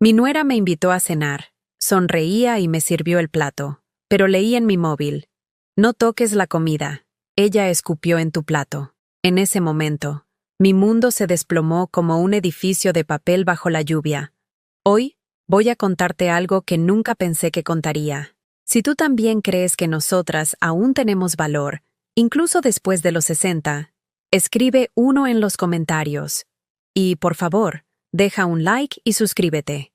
Mi nuera me invitó a cenar. Sonreía y me sirvió el plato, pero leí en mi móvil: no toques la comida. Ella escupió en tu plato. En ese momento, mi mundo se desplomó como un edificio de papel bajo la lluvia. Hoy, voy a contarte algo que nunca pensé que contaría. Si tú también crees que nosotras aún tenemos valor, incluso después de los 60, escribe 1 en los comentarios. Y, por favor, deja un like y suscríbete.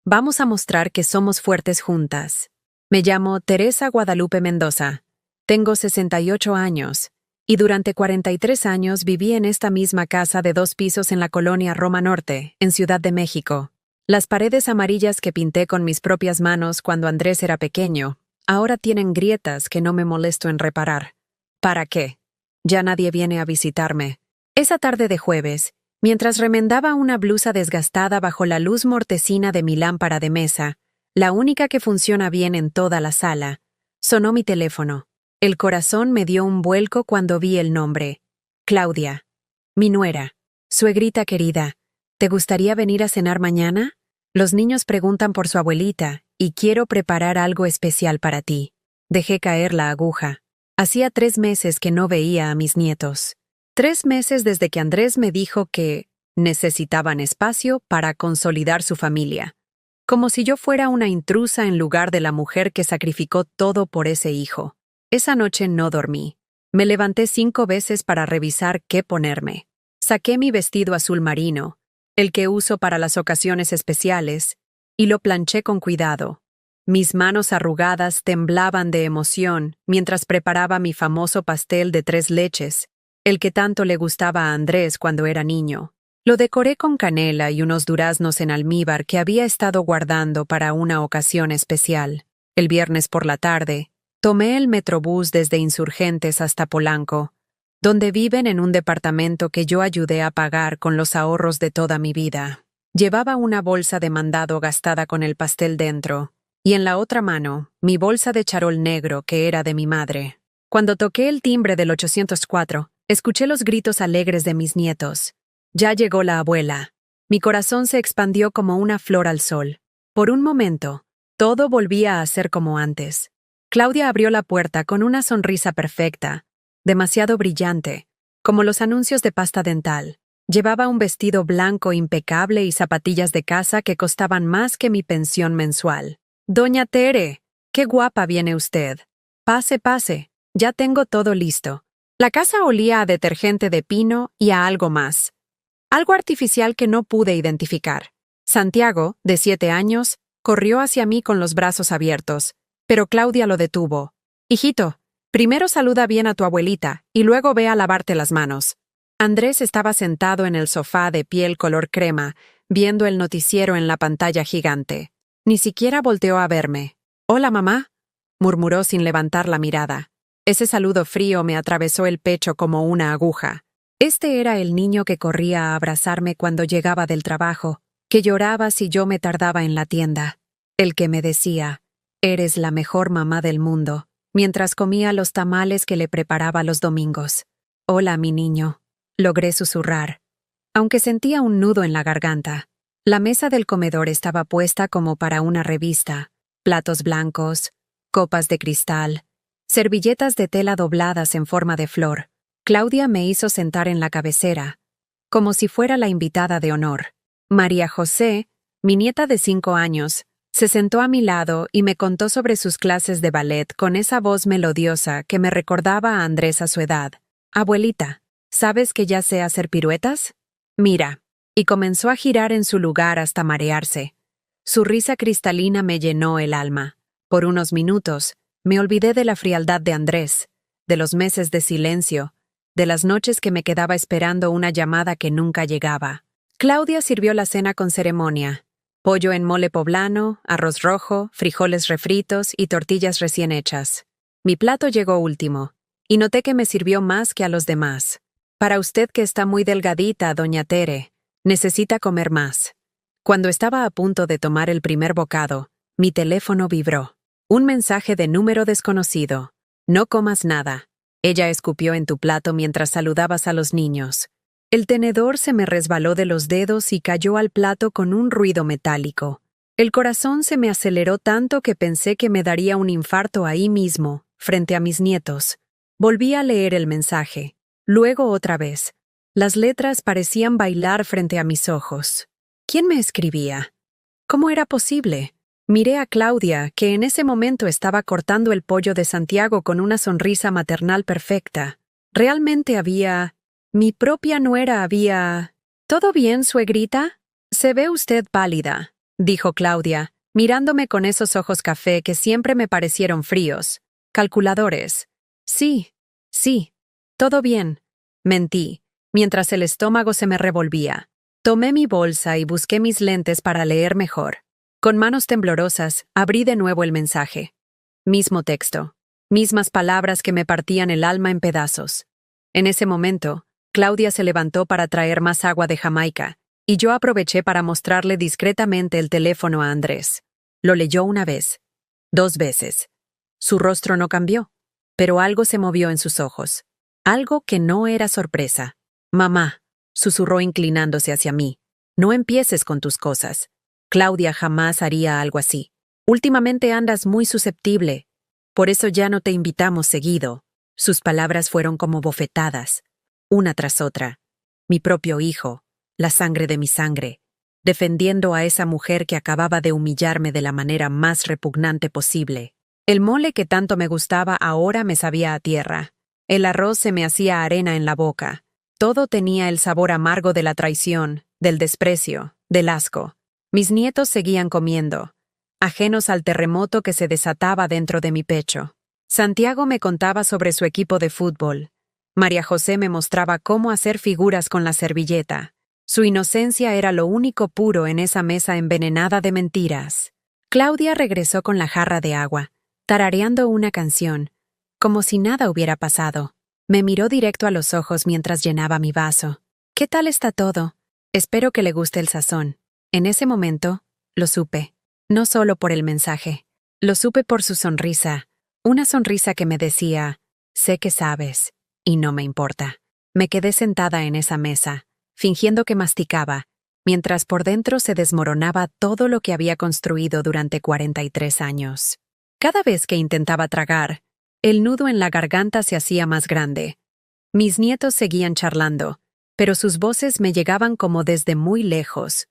Vamos a mostrar que somos fuertes juntas. Me llamo Teresa Guadalupe Mendoza. Tengo 68 años, y durante 43 años viví en esta misma casa de 2 pisos en la colonia Roma Norte, en Ciudad de México. Las paredes amarillas que pinté con mis propias manos cuando Andrés era pequeño, ahora tienen grietas que no me molesto en reparar. ¿Para qué? Ya nadie viene a visitarme. Esa tarde de jueves, mientras remendaba una blusa desgastada bajo la luz mortecina de mi lámpara de mesa, la única que funciona bien en toda la sala, sonó mi teléfono. El corazón me dio un vuelco cuando vi el nombre. Claudia, mi nuera. Suegrita querida, ¿te gustaría venir a cenar mañana? Los niños preguntan por su abuelita, y quiero preparar algo especial para ti. Dejé caer la aguja. Hacía 3 meses que no veía a mis nietos. 3 meses desde que Andrés me dijo que necesitaban espacio para consolidar su familia. Como si yo fuera una intrusa en lugar de la mujer que sacrificó todo por ese hijo. Esa noche no dormí. Me levanté 5 veces para revisar qué ponerme. Saqué mi vestido azul marino, el que uso para las ocasiones especiales, y lo planché con cuidado. Mis manos arrugadas temblaban de emoción mientras preparaba mi famoso pastel de 3 leches, el que tanto le gustaba a Andrés cuando era niño. Lo decoré con canela y unos duraznos en almíbar que había estado guardando para una ocasión especial. El viernes por la tarde, tomé el Metrobús desde Insurgentes hasta Polanco, donde viven en un departamento que yo ayudé a pagar con los ahorros de toda mi vida. Llevaba una bolsa de mandado gastada con el pastel dentro, y en la otra mano, mi bolsa de charol negro que era de mi madre. Cuando toqué el timbre del 804, escuché los gritos alegres de mis nietos. Ya llegó la abuela. Mi corazón se expandió como una flor al sol. Por un momento, todo volvía a ser como antes. Claudia abrió la puerta con una sonrisa perfecta, demasiado brillante, como los anuncios de pasta dental. Llevaba un vestido blanco impecable y zapatillas de casa que costaban más que mi pensión mensual. «Doña Tere, qué guapa viene usted. Pase, pase, ya tengo todo listo». La casa olía a detergente de pino y a algo más. Algo artificial que no pude identificar. Santiago, de 7 años, corrió hacia mí con los brazos abiertos, pero Claudia lo detuvo. «Hijito, primero saluda bien a tu abuelita y luego ve a lavarte las manos». Andrés estaba sentado en el sofá de piel color crema, viendo el noticiero en la pantalla gigante. Ni siquiera volteó a verme. «Hola, mamá», murmuró sin levantar la mirada. Ese saludo frío me atravesó el pecho como una aguja. Este era el niño que corría a abrazarme cuando llegaba del trabajo, que lloraba si yo me tardaba en la tienda. El que me decía: «Eres la mejor mamá del mundo», mientras comía los tamales que le preparaba los domingos. «Hola, mi niño», logré susurrar, aunque sentía un nudo en la garganta. La mesa del comedor estaba puesta como para una revista: platos blancos, copas de cristal, servilletas de tela dobladas en forma de flor. Claudia me hizo sentar en la cabecera, como si fuera la invitada de honor. María José, mi nieta de 5 años, se sentó a mi lado y me contó sobre sus clases de ballet con esa voz melodiosa que me recordaba a Andrés a su edad. «Abuelita, ¿sabes que ya sé hacer piruetas? Mira». Y comenzó a girar en su lugar hasta marearse. Su risa cristalina me llenó el alma. Por unos minutos, me olvidé de la frialdad de Andrés, de los meses de silencio, de las noches que me quedaba esperando una llamada que nunca llegaba. Claudia sirvió la cena con ceremonia: pollo en mole poblano, arroz rojo, frijoles refritos y tortillas recién hechas. Mi plato llegó último, y noté que me sirvió más que a los demás. «Para usted que está muy delgadita, doña Tere, necesita comer más». Cuando estaba a punto de tomar el primer bocado, mi teléfono vibró. Un mensaje de número desconocido: «No comas nada». Ella escupió en tu plato mientras saludabas a los niños. El tenedor se me resbaló de los dedos y cayó al plato con un ruido metálico. El corazón se me aceleró tanto que pensé que me daría un infarto ahí mismo, frente a mis nietos. Volví a leer el mensaje. Luego otra vez. Las letras parecían bailar frente a mis ojos. ¿Quién me escribía? ¿Cómo era posible? Miré a Claudia, que en ese momento estaba cortando el pollo de Santiago con una sonrisa maternal perfecta. Realmente había... Mi propia nuera había... ¿Todo bien, suegrita? Se ve usted pálida, dijo Claudia, mirándome con esos ojos café que siempre me parecieron fríos, calculadores. Sí, todo bien, mentí, mientras el estómago se me revolvía. Tomé mi bolsa y busqué mis lentes para leer mejor. Con manos temblorosas, abrí de nuevo el mensaje. Mismo texto, mismas palabras que me partían el alma en pedazos. En ese momento, Claudia se levantó para traer más agua de Jamaica, y yo aproveché para mostrarle discretamente el teléfono a Andrés. Lo leyó una vez, 2 veces. Su rostro no cambió, pero algo se movió en sus ojos. Algo que no era sorpresa. «Mamá», susurró inclinándose hacia mí, «no empieces con tus cosas. Claudia jamás haría algo así. Últimamente andas muy susceptible. Por eso ya no te invitamos seguido». Sus palabras fueron como bofetadas, una tras otra. Mi propio hijo, la sangre de mi sangre, defendiendo a esa mujer que acababa de humillarme de la manera más repugnante posible. El mole que tanto me gustaba ahora me sabía a tierra. El arroz se me hacía arena en la boca. Todo tenía el sabor amargo de la traición, del desprecio, del asco. Mis nietos seguían comiendo, ajenos al terremoto que se desataba dentro de mi pecho. Santiago me contaba sobre su equipo de fútbol. María José me mostraba cómo hacer figuras con la servilleta. Su inocencia era lo único puro en esa mesa envenenada de mentiras. Claudia regresó con la jarra de agua, tarareando una canción, como si nada hubiera pasado. Me miró directo a los ojos mientras llenaba mi vaso. «¿Qué tal está todo? Espero que le guste el sazón». En ese momento, lo supe. No solo por el mensaje. Lo supe por su sonrisa. Una sonrisa que me decía, «Sé que sabes, y no me importa». Me quedé sentada en esa mesa, fingiendo que masticaba, mientras por dentro se desmoronaba todo lo que había construido durante 43 años. Cada vez que intentaba tragar, el nudo en la garganta se hacía más grande. Mis nietos seguían charlando, pero sus voces me llegaban como desde muy lejos,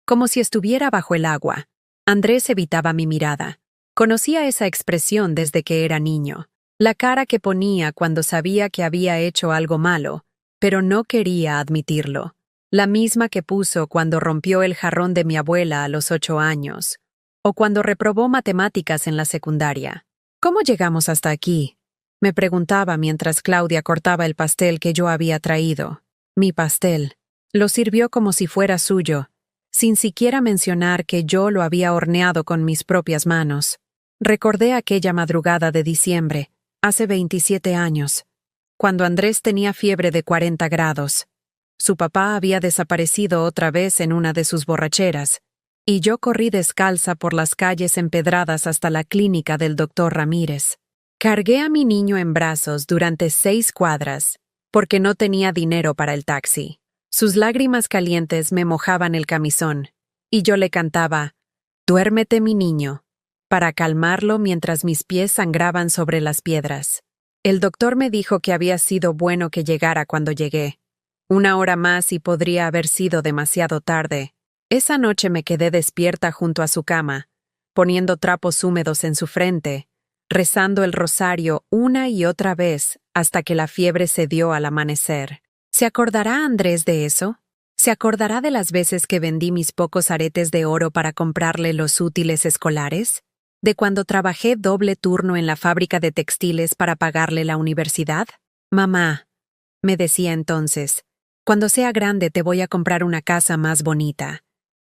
como si estuviera bajo el agua. Andrés evitaba mi mirada. Conocía esa expresión desde que era niño, la cara que ponía cuando sabía que había hecho algo malo, pero no quería admitirlo. La misma que puso cuando rompió el jarrón de mi abuela a los 8 años, o cuando reprobó matemáticas en la secundaria. «¿Cómo llegamos hasta aquí?», me preguntaba mientras Claudia cortaba el pastel que yo había traído. Mi pastel. Lo sirvió como si fuera suyo, sin siquiera mencionar que yo lo había horneado con mis propias manos. Recordé aquella madrugada de diciembre, hace 27 años, cuando Andrés tenía fiebre de 40 grados. Su papá había desaparecido otra vez en una de sus borracheras, y yo corrí descalza por las calles empedradas hasta la clínica del doctor Ramírez. Cargué a mi niño en brazos durante 6 cuadras, porque no tenía dinero para el taxi. Sus lágrimas calientes me mojaban el camisón, y yo le cantaba, «Duérmete, mi niño», para calmarlo mientras mis pies sangraban sobre las piedras. El doctor me dijo que había sido bueno que llegara cuando llegué. 1 hora más y podría haber sido demasiado tarde. Esa noche me quedé despierta junto a su cama, poniendo trapos húmedos en su frente, rezando el rosario una y otra vez hasta que la fiebre cedió al amanecer. ¿Se acordará Andrés de eso? ¿Se acordará de las veces que vendí mis pocos aretes de oro para comprarle los útiles escolares? ¿De cuando trabajé doble turno en la fábrica de textiles para pagarle la universidad? «Mamá», me decía entonces, «cuando sea grande te voy a comprar una casa más bonita.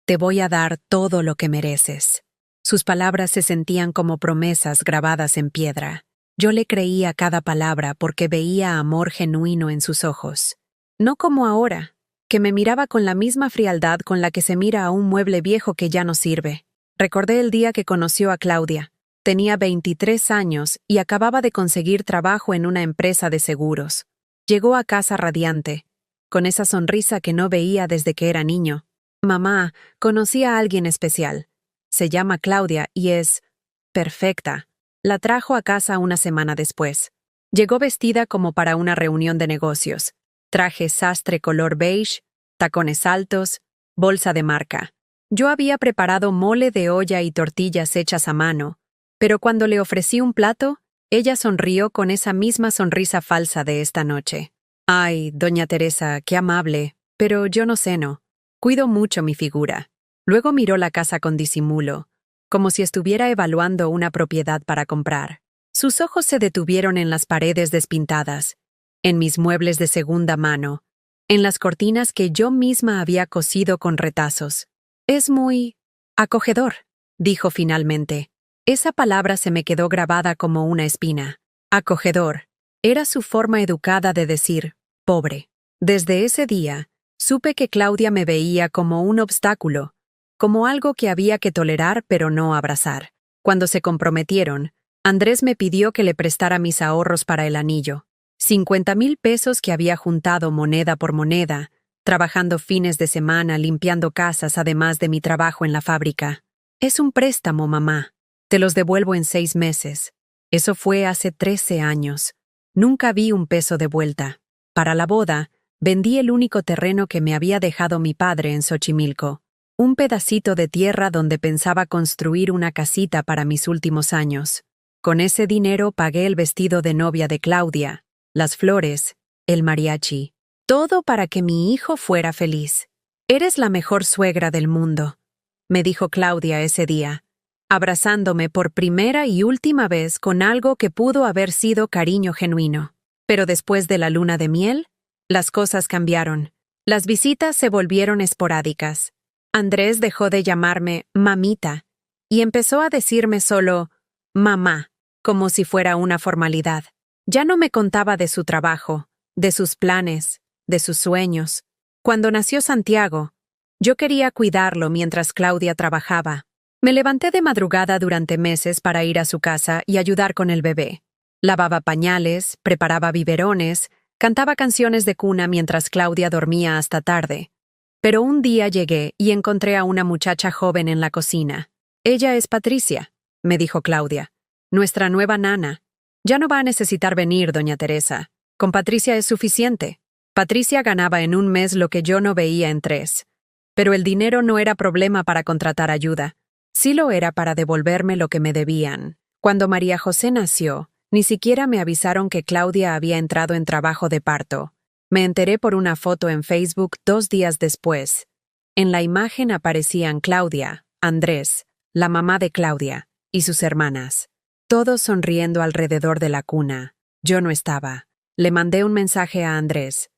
Te voy a dar todo lo que mereces». Sus palabras se sentían como promesas grabadas en piedra. Yo le creía cada palabra porque veía amor genuino en sus ojos. No como ahora, que me miraba con la misma frialdad con la que se mira a un mueble viejo que ya no sirve. Recordé el día que conoció a Claudia. Tenía 23 años y acababa de conseguir trabajo en una empresa de seguros. Llegó a casa radiante, con esa sonrisa que no veía desde que era niño. «Mamá, conocí a alguien especial. se llama Claudia y es perfecta. La trajo a casa una semana después. Llegó vestida como para una reunión de negocios. Traje sastre color beige, tacones altos, bolsa de marca. Yo había preparado mole de olla y tortillas hechas a mano, pero cuando le ofrecí un plato, ella sonrió con esa misma sonrisa falsa de esta noche. Ay, doña Teresa, qué amable, pero yo no ceno. Cuido mucho mi figura. Luego miró la casa con disimulo, como si estuviera evaluando una propiedad para comprar. Sus ojos se detuvieron en las paredes despintadas, en mis muebles de segunda mano, en las cortinas que yo misma había cosido con retazos. Es muy acogedor, dijo finalmente. Esa palabra se me quedó grabada como una espina. Acogedor. Era su forma educada de decir, pobre. Desde ese día, supe que Claudia me veía como un obstáculo, como algo que había que tolerar pero no abrazar. Cuando se comprometieron, Andrés me pidió que le prestara mis ahorros para el anillo. 50,000 pesos que había juntado moneda por moneda, trabajando fines de semana limpiando casas además de mi trabajo en la fábrica. Es un préstamo, mamá. Te los devuelvo en 6 meses. Eso fue hace 13 años. Nunca vi un peso de vuelta. Para la boda, vendí el único terreno que me había dejado mi padre en Xochimilco. Un pedacito de tierra donde pensaba construir una casita para mis últimos años. Con ese dinero pagué el vestido de novia de Claudia, las flores, el mariachi. Todo para que mi hijo fuera feliz. Eres la mejor suegra del mundo, me dijo Claudia ese día, abrazándome por primera y última vez con algo que pudo haber sido cariño genuino. Pero después de la luna de miel, las cosas cambiaron. Las visitas se volvieron esporádicas. Andrés dejó de llamarme mamita y empezó a decirme solo mamá, como si fuera una formalidad. Ya no me contaba de su trabajo, de sus planes, de sus sueños. Cuando nació Santiago, yo quería cuidarlo mientras Claudia trabajaba. Me levanté de madrugada durante meses para ir a su casa y ayudar con el bebé. Lavaba pañales, preparaba biberones, cantaba canciones de cuna mientras Claudia dormía hasta tarde. Pero un día llegué y encontré a una muchacha joven en la cocina. Ella es Patricia, me dijo Claudia, nuestra nueva nana. Ya no va a necesitar venir, doña Teresa. Con Patricia es suficiente. Patricia ganaba en un mes lo que yo no veía en 3. Pero el dinero no era problema para contratar ayuda. Sí lo era para devolverme lo que me debían. Cuando María José nació, ni siquiera me avisaron que Claudia había entrado en trabajo de parto. Me enteré por una foto en Facebook 2 días después. En la imagen aparecían Claudia, Andrés, la mamá de Claudia, y sus hermanas. Todos sonriendo alrededor de la cuna. Yo no estaba. Le mandé un mensaje a Andrés.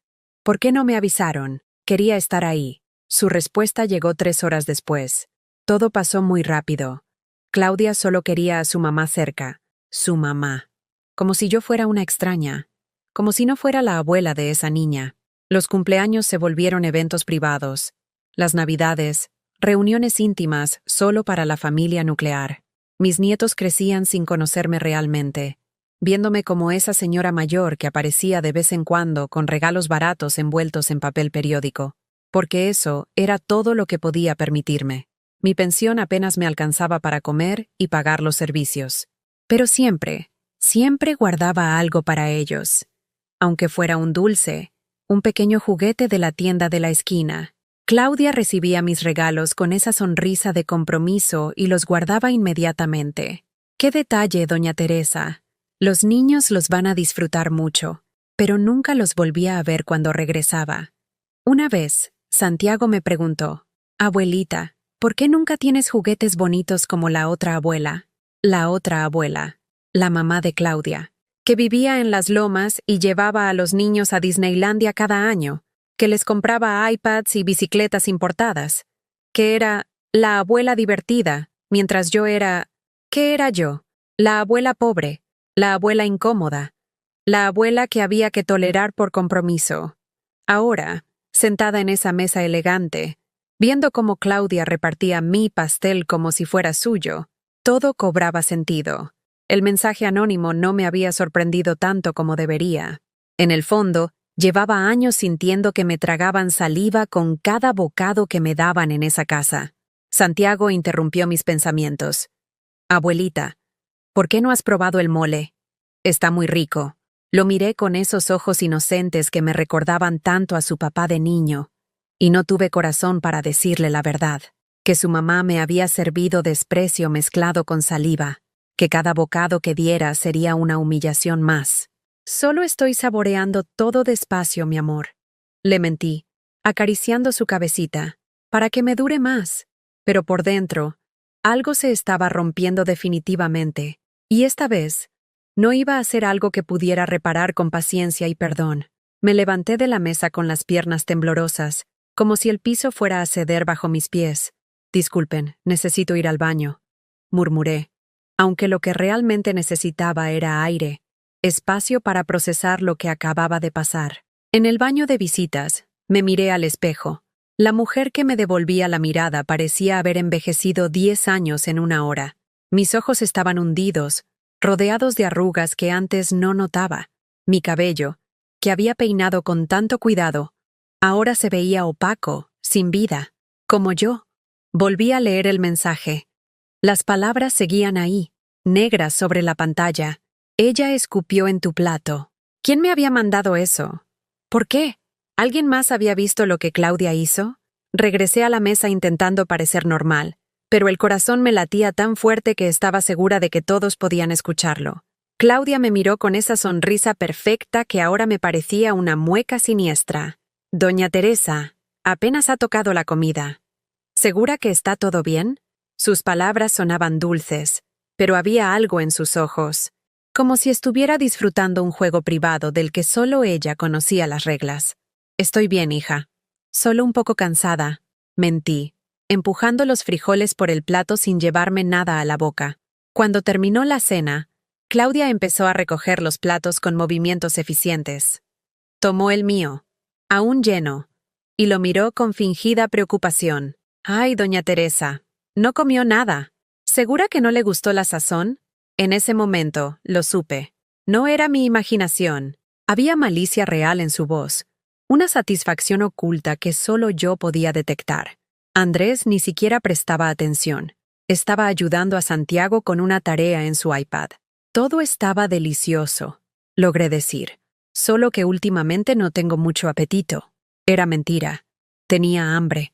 ¿Por qué no me avisaron? Quería estar ahí. Su respuesta llegó 3 horas después. Todo pasó muy rápido. Claudia solo quería a su mamá cerca. Su mamá. Como si yo fuera una extraña. Como si no fuera la abuela de esa niña. Los cumpleaños se volvieron eventos privados. Las navidades, reuniones íntimas solo para la familia nuclear. Mis nietos crecían sin conocerme realmente, viéndome como esa señora mayor que aparecía de vez en cuando con regalos baratos envueltos en papel periódico, porque eso era todo lo que podía permitirme. Mi pensión apenas me alcanzaba para comer y pagar los servicios. Pero siempre guardaba algo para ellos. Aunque fuera un dulce, un pequeño juguete de la tienda de la esquina. Claudia recibía mis regalos con esa sonrisa de compromiso y los guardaba inmediatamente. ¡Qué detalle, doña Teresa! Los niños los van a disfrutar mucho, pero nunca los volvía a ver cuando regresaba. Una vez, Santiago me preguntó, «Abuelita, ¿por qué nunca tienes juguetes bonitos como la otra abuela?» La otra abuela, la mamá de Claudia, que vivía en las lomas y llevaba a los niños a Disneylandia cada año, que les compraba iPads y bicicletas importadas, que era la abuela divertida, mientras yo era... ¿Qué era yo? La abuela pobre, la abuela incómoda, la abuela que había que tolerar por compromiso. Ahora, sentada en esa mesa elegante, viendo cómo Claudia repartía mi pastel como si fuera suyo, todo cobraba sentido. El mensaje anónimo no me había sorprendido tanto como debería. En el fondo, llevaba años sintiendo que me tragaban saliva con cada bocado que me daban en esa casa. Santiago interrumpió mis pensamientos. Abuelita, ¿por qué no has probado el mole? Está muy rico. Lo miré con esos ojos inocentes que me recordaban tanto a su papá de niño, y no tuve corazón para decirle la verdad, que su mamá me había servido desprecio mezclado con saliva, que cada bocado que diera sería una humillación más. Solo estoy saboreando todo despacio, mi amor. Le mentí, acariciando su cabecita, para que me dure más. Pero por dentro, algo se estaba rompiendo definitivamente, y esta vez, no iba a ser algo que pudiera reparar con paciencia y perdón. Me levanté de la mesa con las piernas temblorosas, como si el piso fuera a ceder bajo mis pies. Disculpen, necesito ir al baño, murmuré, aunque lo que realmente necesitaba era aire, espacio para procesar lo que acababa de pasar. En el baño de visitas, me miré al espejo. La mujer que me devolvía la mirada parecía haber envejecido 10 años en una hora. Mis ojos estaban hundidos, rodeados de arrugas que antes no notaba. Mi cabello, que había peinado con tanto cuidado, ahora se veía opaco, sin vida, como yo. Volví a leer el mensaje. Las palabras seguían ahí, negras sobre la pantalla. Ella escupió en tu plato. ¿Quién me había mandado eso? ¿Por qué? ¿Alguien más había visto lo que Claudia hizo? Regresé a la mesa intentando parecer normal, pero el corazón me latía tan fuerte que estaba segura de que todos podían escucharlo. Claudia me miró con esa sonrisa perfecta que ahora me parecía una mueca siniestra. Doña Teresa, apenas ha tocado la comida. ¿Segura que está todo bien? Sus palabras sonaban dulces, pero había algo en sus ojos, como si estuviera disfrutando un juego privado del que solo ella conocía las reglas. Estoy bien, hija. Solo un poco cansada, mentí, empujando los frijoles por el plato sin llevarme nada a la boca. Cuando terminó la cena, Claudia empezó a recoger los platos con movimientos eficientes. Tomó el mío, aún lleno, y lo miró con fingida preocupación. «Ay, doña Teresa, no comió nada. ¿Segura que no le gustó la sazón?» En ese momento, lo supe. No era mi imaginación. Había malicia real en su voz, una satisfacción oculta que solo yo podía detectar. Andrés ni siquiera prestaba atención. Estaba ayudando a Santiago con una tarea en su iPad. Todo estaba delicioso, logré decir, solo que últimamente no tengo mucho apetito. Era mentira. Tenía hambre.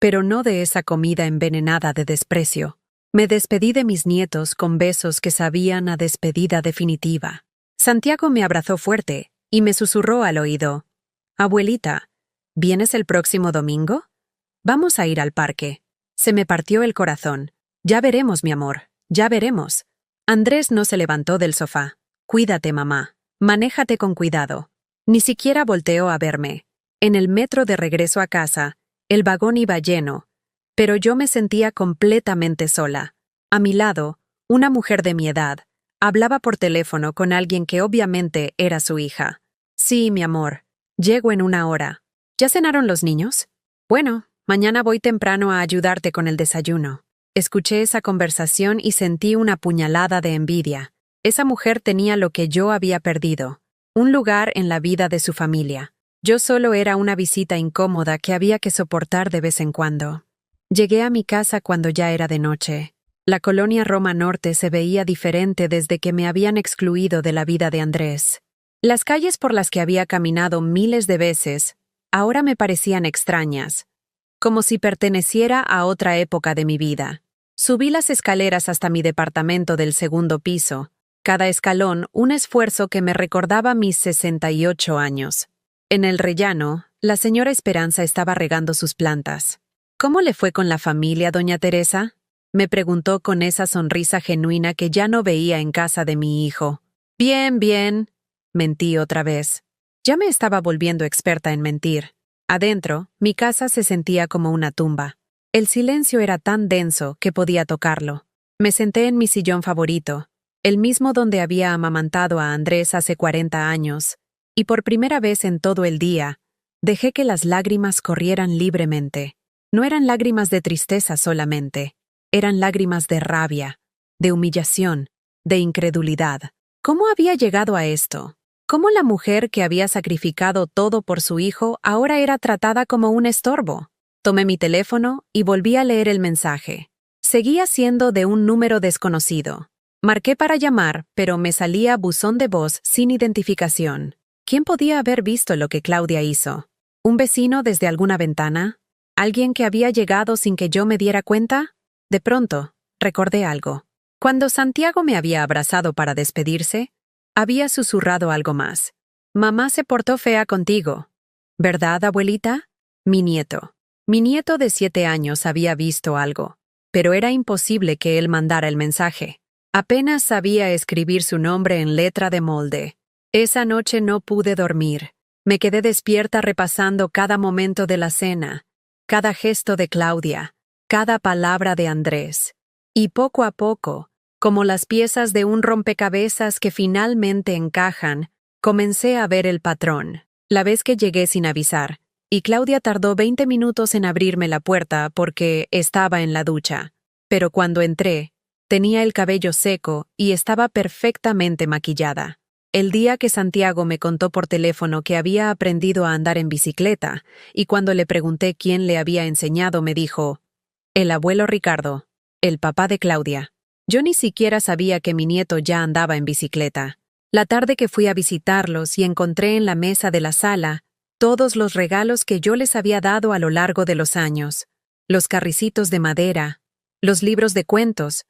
Pero no de esa comida envenenada de desprecio. Me despedí de mis nietos con besos que sabían a despedida definitiva. Santiago me abrazó fuerte y me susurró al oído. «Abuelita, ¿vienes el próximo domingo? Vamos a ir al parque». Se me partió el corazón. «Ya veremos, mi amor, ya veremos». Andrés no se levantó del sofá. «Cuídate, mamá. Manéjate con cuidado». Ni siquiera volteó a verme. En el metro de regreso a casa, el vagón iba lleno, pero yo me sentía completamente sola. A mi lado, una mujer de mi edad hablaba por teléfono con alguien que obviamente era su hija. «Sí, mi amor, llego en una hora. ¿Ya cenaron los niños? Bueno, mañana voy temprano a ayudarte con el desayuno». Escuché esa conversación y sentí una puñalada de envidia. Esa mujer tenía lo que yo había perdido, un lugar en la vida de su familia. Yo solo era una visita incómoda que había que soportar de vez en cuando. Llegué a mi casa cuando ya era de noche. La colonia Roma Norte se veía diferente desde que me habían excluido de la vida de Andrés. Las calles por las que había caminado miles de veces ahora me parecían extrañas, como si perteneciera a otra época de mi vida. Subí las escaleras hasta mi departamento del segundo piso, cada escalón un esfuerzo que me recordaba mis 68 años. En el rellano, la señora Esperanza estaba regando sus plantas. «¿Cómo le fue con la familia, doña Teresa?», me preguntó con esa sonrisa genuina que ya no veía en casa de mi hijo. «Bien, bien», mentí otra vez. Ya me estaba volviendo experta en mentir. Adentro, mi casa se sentía como una tumba. El silencio era tan denso que podía tocarlo. Me senté en mi sillón favorito, el mismo donde había amamantado a Andrés hace 40 años, y por primera vez en todo el día, dejé que las lágrimas corrieran libremente. No eran lágrimas de tristeza solamente, eran lágrimas de rabia, de humillación, de incredulidad. ¿Cómo había llegado a esto? ¿Cómo la mujer que había sacrificado todo por su hijo ahora era tratada como un estorbo? Tomé mi teléfono y volví a leer el mensaje. Seguía siendo de un número desconocido. Marqué para llamar, pero me salía buzón de voz sin identificación. ¿Quién podía haber visto lo que Claudia hizo? ¿Un vecino desde alguna ventana? ¿Alguien que había llegado sin que yo me diera cuenta? De pronto, recordé algo. Cuando Santiago me había abrazado para despedirse, había susurrado algo más. Mamá se portó fea contigo. ¿Verdad, abuelita? Mi nieto. Mi nieto de 7 años había visto algo, pero era imposible que él mandara el mensaje. Apenas sabía escribir su nombre en letra de molde. Esa noche no pude dormir. Me quedé despierta repasando cada momento de la cena, cada gesto de Claudia, cada palabra de Andrés. Y poco a poco, como las piezas de un rompecabezas que finalmente encajan, comencé a ver el patrón. La vez que llegué sin avisar, y Claudia tardó 20 minutos en abrirme la puerta porque estaba en la ducha. Pero cuando entré, tenía el cabello seco y estaba perfectamente maquillada. El día que Santiago me contó por teléfono que había aprendido a andar en bicicleta, y cuando le pregunté quién le había enseñado, me dijo, el abuelo Ricardo, el papá de Claudia. Yo ni siquiera sabía que mi nieto ya andaba en bicicleta. La tarde que fui a visitarlos y encontré en la mesa de la sala todos los regalos que yo les había dado a lo largo de los años, los carricitos de madera, los libros de cuentos,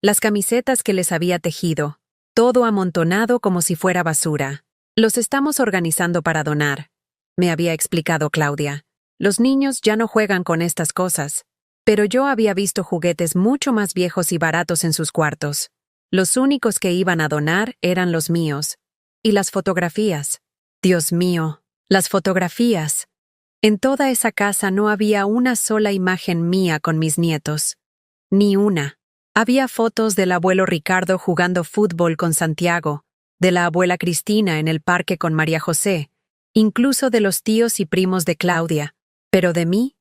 las camisetas que les había tejido, todo amontonado como si fuera basura. Los estamos organizando para donar, me había explicado Claudia. Los niños ya no juegan con estas cosas, pero yo había visto juguetes mucho más viejos y baratos en sus cuartos. Los únicos que iban a donar eran los míos. Y las fotografías. Dios mío, las fotografías. En toda esa casa no había una sola imagen mía con mis nietos. Ni una. Había fotos del abuelo Ricardo jugando fútbol con Santiago, de la abuela Cristina en el parque con María José, incluso de los tíos y primos de Claudia. Pero de mí,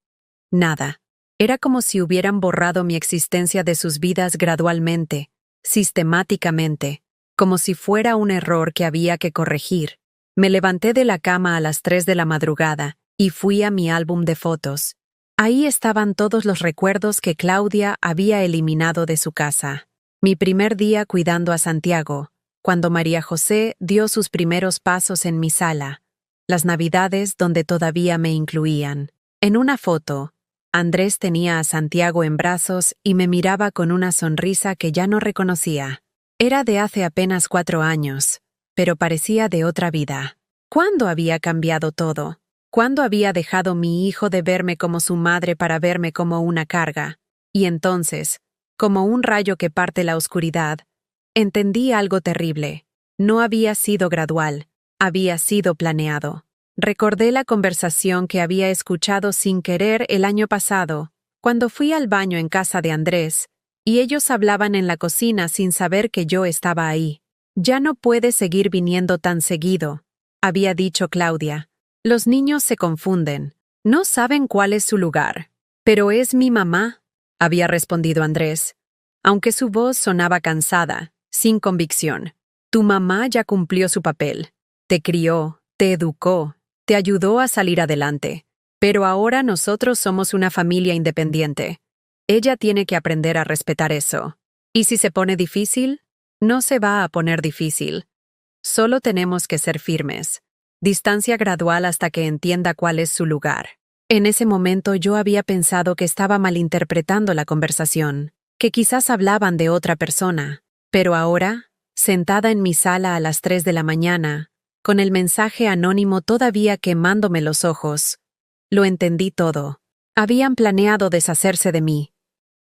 nada. Era como si hubieran borrado mi existencia de sus vidas gradualmente, sistemáticamente, como si fuera un error que había que corregir. Me levanté de la cama a las 3 de la madrugada y fui a mi álbum de fotos. Ahí estaban todos los recuerdos que Claudia había eliminado de su casa. Mi primer día cuidando a Santiago, cuando María José dio sus primeros pasos en mi sala, las navidades donde todavía me incluían. En una foto, Andrés tenía a Santiago en brazos y me miraba con una sonrisa que ya no reconocía. Era de hace apenas 4 años, pero parecía de otra vida. ¿Cuándo había cambiado todo? ¿Cuándo había dejado mi hijo de verme como su madre para verme como una carga? Y entonces, como un rayo que parte la oscuridad, entendí algo terrible. No había sido gradual, había sido planeado. Recordé la conversación que había escuchado sin querer el año pasado, cuando fui al baño en casa de Andrés, y ellos hablaban en la cocina sin saber que yo estaba ahí. Ya no puede seguir viniendo tan seguido, había dicho Claudia. Los niños se confunden, no saben cuál es su lugar. Pero es mi mamá, había respondido Andrés, aunque su voz sonaba cansada, sin convicción. Tu mamá ya cumplió su papel. Te crió, te educó, te ayudó a salir adelante. Pero ahora nosotros somos una familia independiente. Ella tiene que aprender a respetar eso. ¿Y si se pone difícil? No se va a poner difícil. Solo tenemos que ser firmes. Distancia gradual hasta que entienda cuál es su lugar. En ese momento yo había pensado que estaba malinterpretando la conversación, que quizás hablaban de otra persona. Pero ahora, sentada en mi sala a las 3 de la mañana, con el mensaje anónimo todavía quemándome los ojos, lo entendí todo. Habían planeado deshacerse de mí.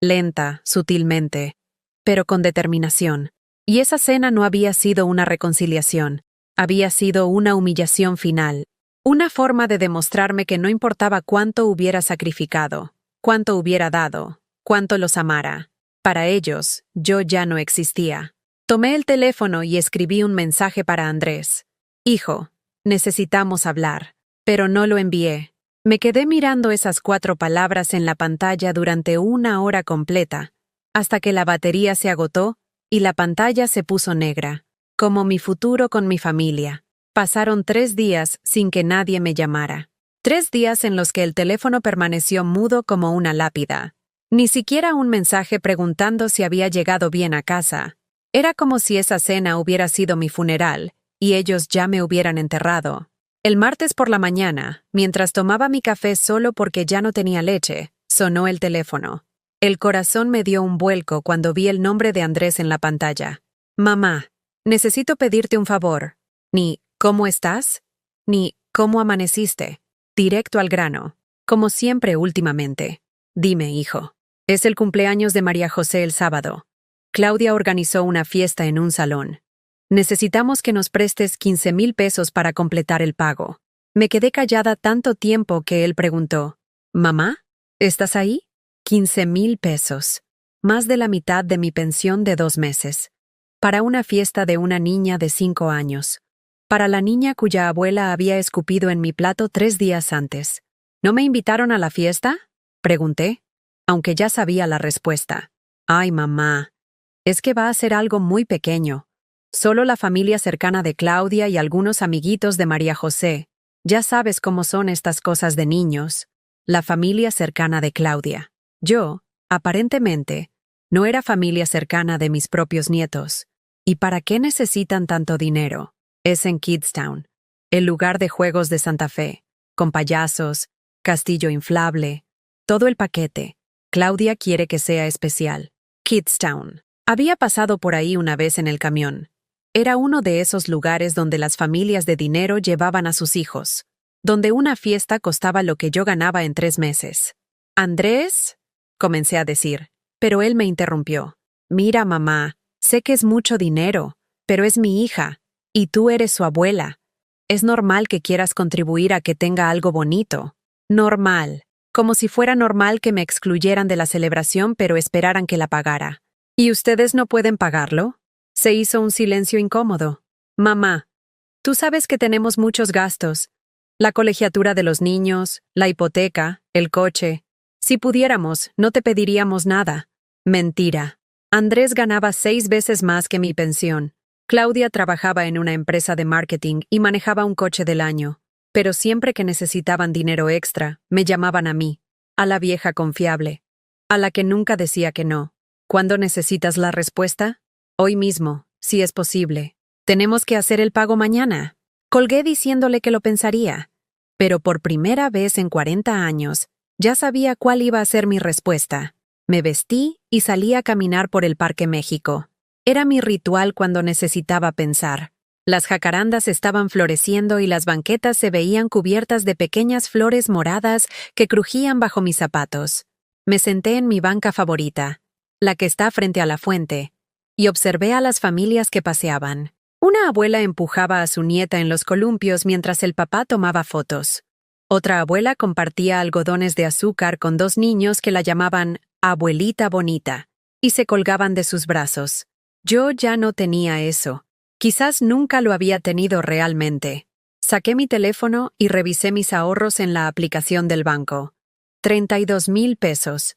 Lenta, sutilmente, pero con determinación. Y esa cena no había sido una reconciliación. Había sido una humillación final, una forma de demostrarme que no importaba cuánto hubiera sacrificado, cuánto hubiera dado, cuánto los amara. Para ellos, yo ya no existía. Tomé el teléfono y escribí un mensaje para Andrés. Hijo, necesitamos hablar. Pero no lo envié. Me quedé mirando esas 4 palabras en la pantalla durante 1 hora completa, hasta que la batería se agotó y la pantalla se puso negra. Como mi futuro con mi familia. Pasaron 3 días sin que nadie me llamara. 3 días en los que el teléfono permaneció mudo como una lápida. Ni siquiera un mensaje preguntando si había llegado bien a casa. Era como si esa cena hubiera sido mi funeral, y ellos ya me hubieran enterrado. El martes por la mañana, mientras tomaba mi café solo porque ya no tenía leche, sonó el teléfono. El corazón me dio un vuelco cuando vi el nombre de Andrés en la pantalla. Mamá, necesito pedirte un favor. Ni, ¿cómo estás? Ni, ¿cómo amaneciste? Directo al grano, como siempre últimamente. Dime, hijo. Es el cumpleaños de María José el sábado. Claudia organizó una fiesta en un salón. Necesitamos que nos prestes 15,000 pesos para completar el pago. Me quedé callada tanto tiempo que él preguntó, ¿Mamá? ¿Estás ahí? 15,000 pesos. Más de la mitad de mi pensión de 2 meses. Para una fiesta de una niña de 5 años. Para la niña cuya abuela había escupido en mi plato 3 días antes. ¿No me invitaron a la fiesta? Pregunté, aunque ya sabía la respuesta. Ay, mamá. Es que va a ser algo muy pequeño. Solo la familia cercana de Claudia y algunos amiguitos de María José. Ya sabes cómo son estas cosas de niños. La familia cercana de Claudia. Yo, aparentemente, no era familia cercana de mis propios nietos. ¿Y para qué necesitan tanto dinero? Es en Kidstown, el lugar de juegos de Santa Fe, con payasos, castillo inflable, todo el paquete. Claudia quiere que sea especial. Kidstown. Había pasado por ahí una vez en el camión. Era uno de esos lugares donde las familias de dinero llevaban a sus hijos, donde una fiesta costaba lo que yo ganaba en 3 meses. «Andrés», comencé a decir, pero él me interrumpió. «Mira, mamá, sé que es mucho dinero, pero es mi hija. Y tú eres su abuela. Es normal que quieras contribuir a que tenga algo bonito. Normal. Como si fuera normal que me excluyeran de la celebración pero esperaran que la pagara. ¿Y ustedes no pueden pagarlo?» Se hizo un silencio incómodo. «Mamá, tú sabes que tenemos muchos gastos. La colegiatura de los niños, la hipoteca, el coche. Si pudiéramos, no te pediríamos nada». Mentira. Andrés ganaba 6 veces más que mi pensión. Claudia trabajaba en una empresa de marketing y manejaba un coche del año, pero siempre que necesitaban dinero extra, me llamaban a mí, a la vieja confiable, a la que nunca decía que no. ¿Cuándo necesitas la respuesta? Hoy mismo, si es posible. Tenemos que hacer el pago mañana. Colgué diciéndole que lo pensaría, pero por primera vez en 40 años, ya sabía cuál iba a ser mi respuesta. Me vestí y salí a caminar por el Parque México. Era mi ritual cuando necesitaba pensar. Las jacarandas estaban floreciendo y las banquetas se veían cubiertas de pequeñas flores moradas que crujían bajo mis zapatos. Me senté en mi banca favorita, la que está frente a la fuente, y observé a las familias que paseaban. Una abuela empujaba a su nieta en los columpios mientras el papá tomaba fotos. Otra abuela compartía algodones de azúcar con 2 niños que la llamaban «abuelita bonita» y se colgaban de sus brazos. Yo ya no tenía eso. Quizás nunca lo había tenido realmente. Saqué mi teléfono y revisé mis ahorros en la aplicación del banco. 32,000 pesos.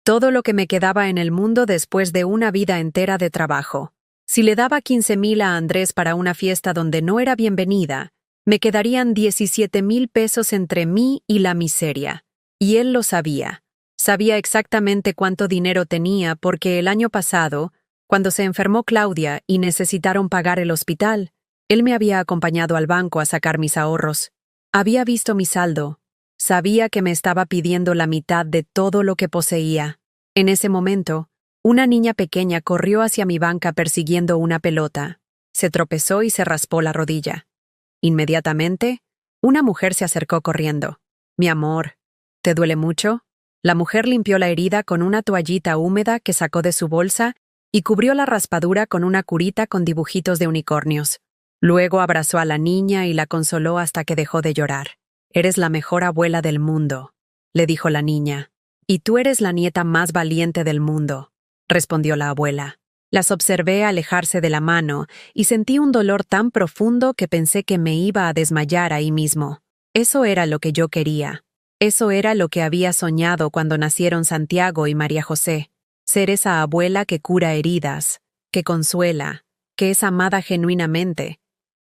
Todo lo que me quedaba en el mundo después de una vida entera de trabajo. Si le daba 15,000 a Andrés para una fiesta donde no era bienvenida, me quedarían 17,000 pesos entre mí y la miseria. Y él lo sabía. Sabía exactamente cuánto dinero tenía porque el año pasado, cuando se enfermó Claudia y necesitaron pagar el hospital, él me había acompañado al banco a sacar mis ahorros. Había visto mi saldo. Sabía que me estaba pidiendo la mitad de todo lo que poseía. En ese momento, una niña pequeña corrió hacia mi banca persiguiendo una pelota. Se tropezó y se raspó la rodilla. Inmediatamente, una mujer se acercó corriendo. «Mi amor, ¿te duele mucho?» La mujer limpió la herida con una toallita húmeda que sacó de su bolsa y cubrió la raspadura con una curita con dibujitos de unicornios. Luego abrazó a la niña y la consoló hasta que dejó de llorar. «Eres la mejor abuela del mundo», le dijo la niña. «Y tú eres la nieta más valiente del mundo», respondió la abuela. Las observé alejarse de la mano y sentí un dolor tan profundo que pensé que me iba a desmayar ahí mismo. Eso era lo que yo quería. Eso era lo que había soñado cuando nacieron Santiago y María José. Ser esa abuela que cura heridas, que consuela, que es amada genuinamente.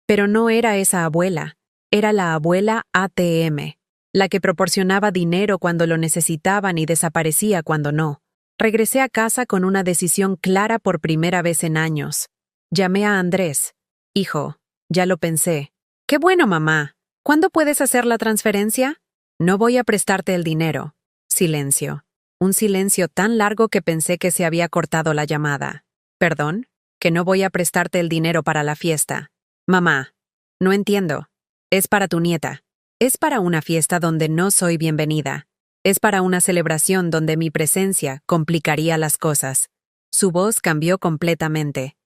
Pero no era esa abuela, era la abuela ATM. la que proporcionaba dinero cuando lo necesitaban y desaparecía cuando no. Regresé a casa con una decisión clara por primera vez en años. Llamé a Andrés. Hijo, ya lo pensé. Qué bueno, mamá. ¿Cuándo puedes hacer la transferencia? No voy a prestarte el dinero. Silencio. Un silencio tan largo que pensé que se había cortado la llamada. ¿Perdón? Que no voy a prestarte el dinero para la fiesta. Mamá, no entiendo. Es para tu nieta. Es para una fiesta donde no soy bienvenida. Es para una celebración donde mi presencia complicaría las cosas. Su voz cambió completamente.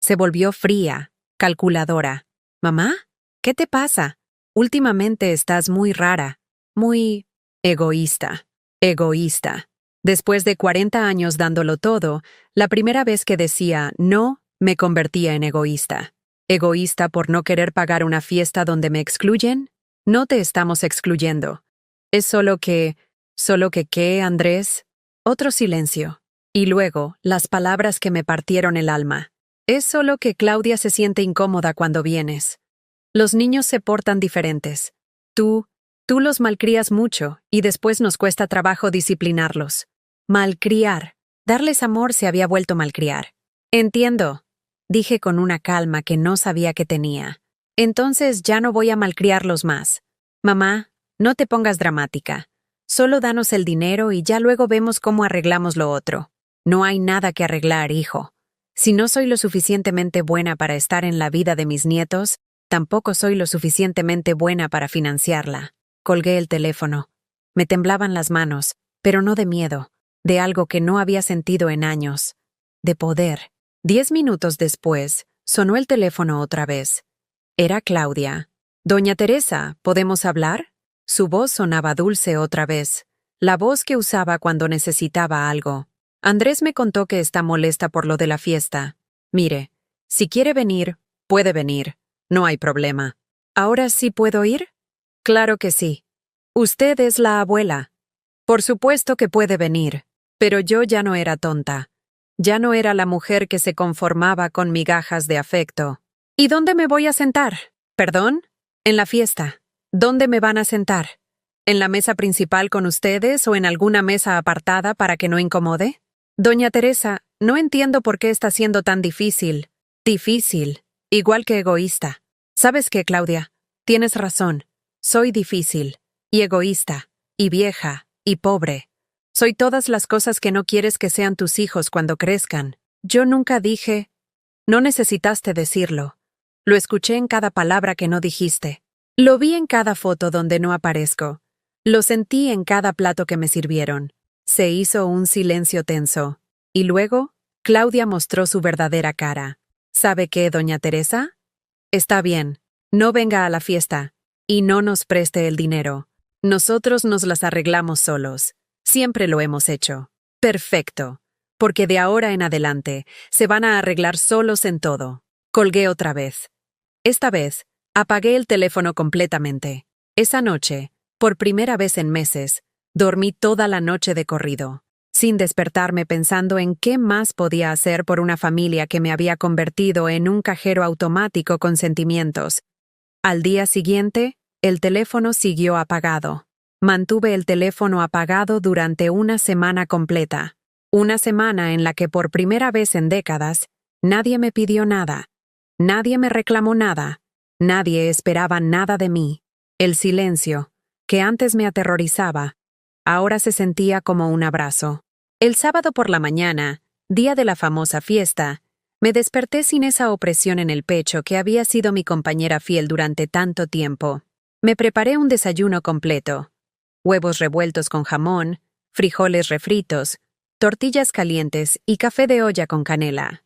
Se volvió fría, calculadora. ¿Mamá? ¿Qué te pasa? Últimamente estás muy rara, muy egoísta. Egoísta. Después de 40 años dándolo todo, la primera vez que decía no, me convertía en egoísta. ¿Egoísta por no querer pagar una fiesta donde me excluyen? No te estamos excluyendo. Es solo que... ¿Qué, Andrés? Otro silencio. Y luego, las palabras que me partieron el alma. Es solo que Claudia se siente incómoda cuando vienes. Los niños se portan diferentes. Tú los malcrías mucho y después nos cuesta trabajo disciplinarlos. Malcriar. Darles amor se había vuelto malcriar. Entiendo, dije con una calma que no sabía que tenía. Entonces ya no voy a malcriarlos más. Mamá, no te pongas dramática. Solo danos el dinero y ya luego vemos cómo arreglamos lo otro. No hay nada que arreglar, hijo. Si no soy lo suficientemente buena para estar en la vida de mis nietos, tampoco soy lo suficientemente buena para financiarla. Colgué el teléfono. Me temblaban las manos, pero no de miedo, de algo que no había sentido en años. De poder. 10 minutos después, sonó el teléfono otra vez. Era Claudia. Doña Teresa, ¿podemos hablar? Su voz sonaba dulce otra vez, la voz que usaba cuando necesitaba algo. Andrés me contó que está molesta por lo de la fiesta. Mire, si quiere venir, puede venir. No hay problema. ¿Ahora sí puedo ir? Claro que sí. Usted es la abuela. Por supuesto que puede venir, pero yo ya no era tonta. Ya no era la mujer que se conformaba con migajas de afecto. ¿Y dónde me voy a sentar? ¿Perdón? En la fiesta. ¿Dónde me van a sentar? ¿En la mesa principal con ustedes o en alguna mesa apartada para que no incomode? Doña Teresa, no entiendo por qué está siendo tan difícil. Difícil, igual que egoísta. ¿Sabes qué, Claudia? Tienes razón. Soy difícil, y egoísta, y vieja, y pobre. Soy todas las cosas que no quieres que sean tus hijos cuando crezcan. Yo nunca dije... No necesitaste decirlo. Lo escuché en cada palabra que no dijiste. Lo vi en cada foto donde no aparezco. Lo sentí en cada plato que me sirvieron. Se hizo un silencio tenso. Y luego, Claudia mostró su verdadera cara. ¿Sabe qué, doña Teresa? Está bien. No venga a la fiesta. Y no nos preste el dinero. Nosotros nos las arreglamos solos. Siempre lo hemos hecho. Perfecto. Porque de ahora en adelante, se van a arreglar solos en todo. Colgué otra vez. Esta vez, apagué el teléfono completamente. Esa noche, por primera vez en meses, dormí toda la noche de corrido, sin despertarme pensando en qué más podía hacer por una familia que me había convertido en un cajero automático con sentimientos. Al día siguiente, el teléfono siguió apagado. Mantuve el teléfono apagado durante una semana completa. Una semana en la que por primera vez en décadas, nadie me pidió nada. Nadie me reclamó nada. Nadie esperaba nada de mí. El silencio, que antes me aterrorizaba, ahora se sentía como un abrazo. El sábado por la mañana, día de la famosa fiesta, me desperté sin esa opresión en el pecho que había sido mi compañera fiel durante tanto tiempo. Me preparé un desayuno completo. Huevos revueltos con jamón, frijoles refritos, tortillas calientes y café de olla con canela.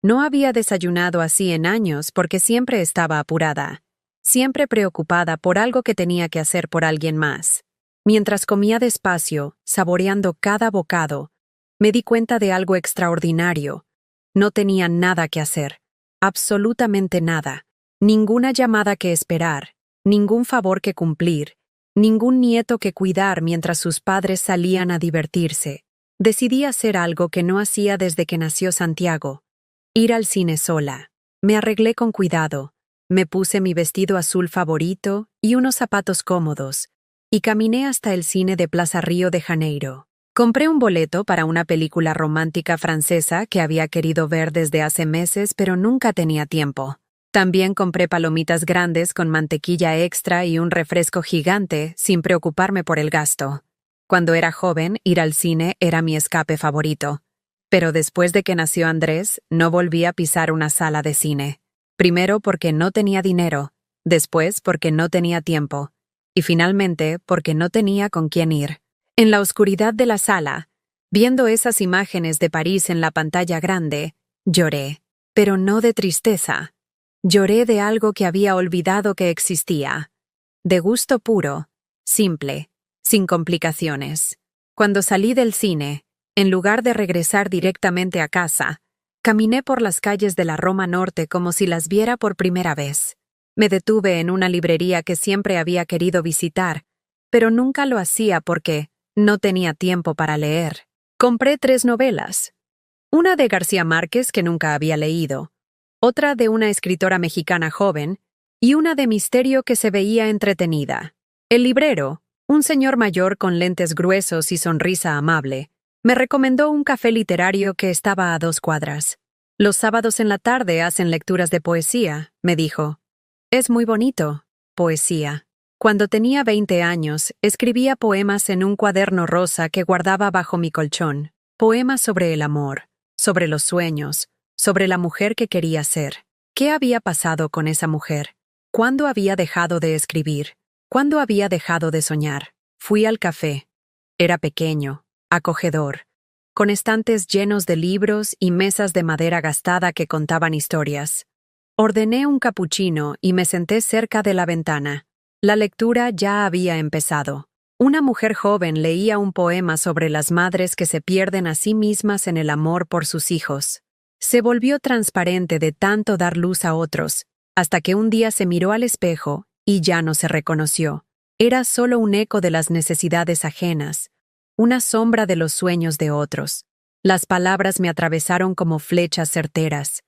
No había desayunado así en años porque siempre estaba apurada, siempre preocupada por algo que tenía que hacer por alguien más. Mientras comía despacio, saboreando cada bocado, me di cuenta de algo extraordinario. No tenía nada que hacer, absolutamente nada, ninguna llamada que esperar, ningún favor que cumplir, ningún nieto que cuidar mientras sus padres salían a divertirse. Decidí hacer algo que no hacía desde que nació Santiago. Ir al cine sola. Me arreglé con cuidado. Me puse mi vestido azul favorito y unos zapatos cómodos. y caminé hasta el cine de Plaza Río de Janeiro. Compré un boleto para una película romántica francesa que había querido ver desde hace meses, pero nunca tenía tiempo. También compré palomitas grandes con mantequilla extra y un refresco gigante sin preocuparme por el gasto. Cuando era joven, ir al cine era mi escape favorito. Pero después de que nació Andrés, no volví a pisar una sala de cine. Primero porque no tenía dinero, después porque no tenía tiempo, y finalmente porque no tenía con quién ir. En la oscuridad de la sala, viendo esas imágenes de París en la pantalla grande, lloré, pero no de tristeza. Lloré de algo que había olvidado que existía. De gusto puro, simple, sin complicaciones. Cuando salí del cine, en lugar de regresar directamente a casa, caminé por las calles de la Roma Norte como si las viera por primera vez. Me detuve en una librería que siempre había querido visitar, pero nunca lo hacía porque no tenía tiempo para leer. Compré 3 novelas. Una de García Márquez que nunca había leído, otra de una escritora mexicana joven y una de misterio que se veía entretenida. El librero, un señor mayor con lentes gruesos y sonrisa amable, me recomendó un café literario que estaba a 2 cuadras. Los sábados en la tarde hacen lecturas de poesía, me dijo. Es muy bonito, poesía. Cuando tenía 20 años, escribía poemas en un cuaderno rosa que guardaba bajo mi colchón. Poemas sobre el amor, sobre los sueños, sobre la mujer que quería ser. ¿Qué había pasado con esa mujer? ¿Cuándo había dejado de escribir? ¿Cuándo había dejado de soñar? Fui al café. Era pequeño, acogedor, con estantes llenos de libros y mesas de madera gastada que contaban historias. Ordené un capuchino y me senté cerca de la ventana. La lectura ya había empezado. Una mujer joven leía un poema sobre las madres que se pierden a sí mismas en el amor por sus hijos. Se volvió transparente de tanto dar luz a otros, hasta que un día se miró al espejo y ya no se reconoció. Era solo un eco de las necesidades ajenas, una sombra de los sueños de otros. Las palabras me atravesaron como flechas certeras.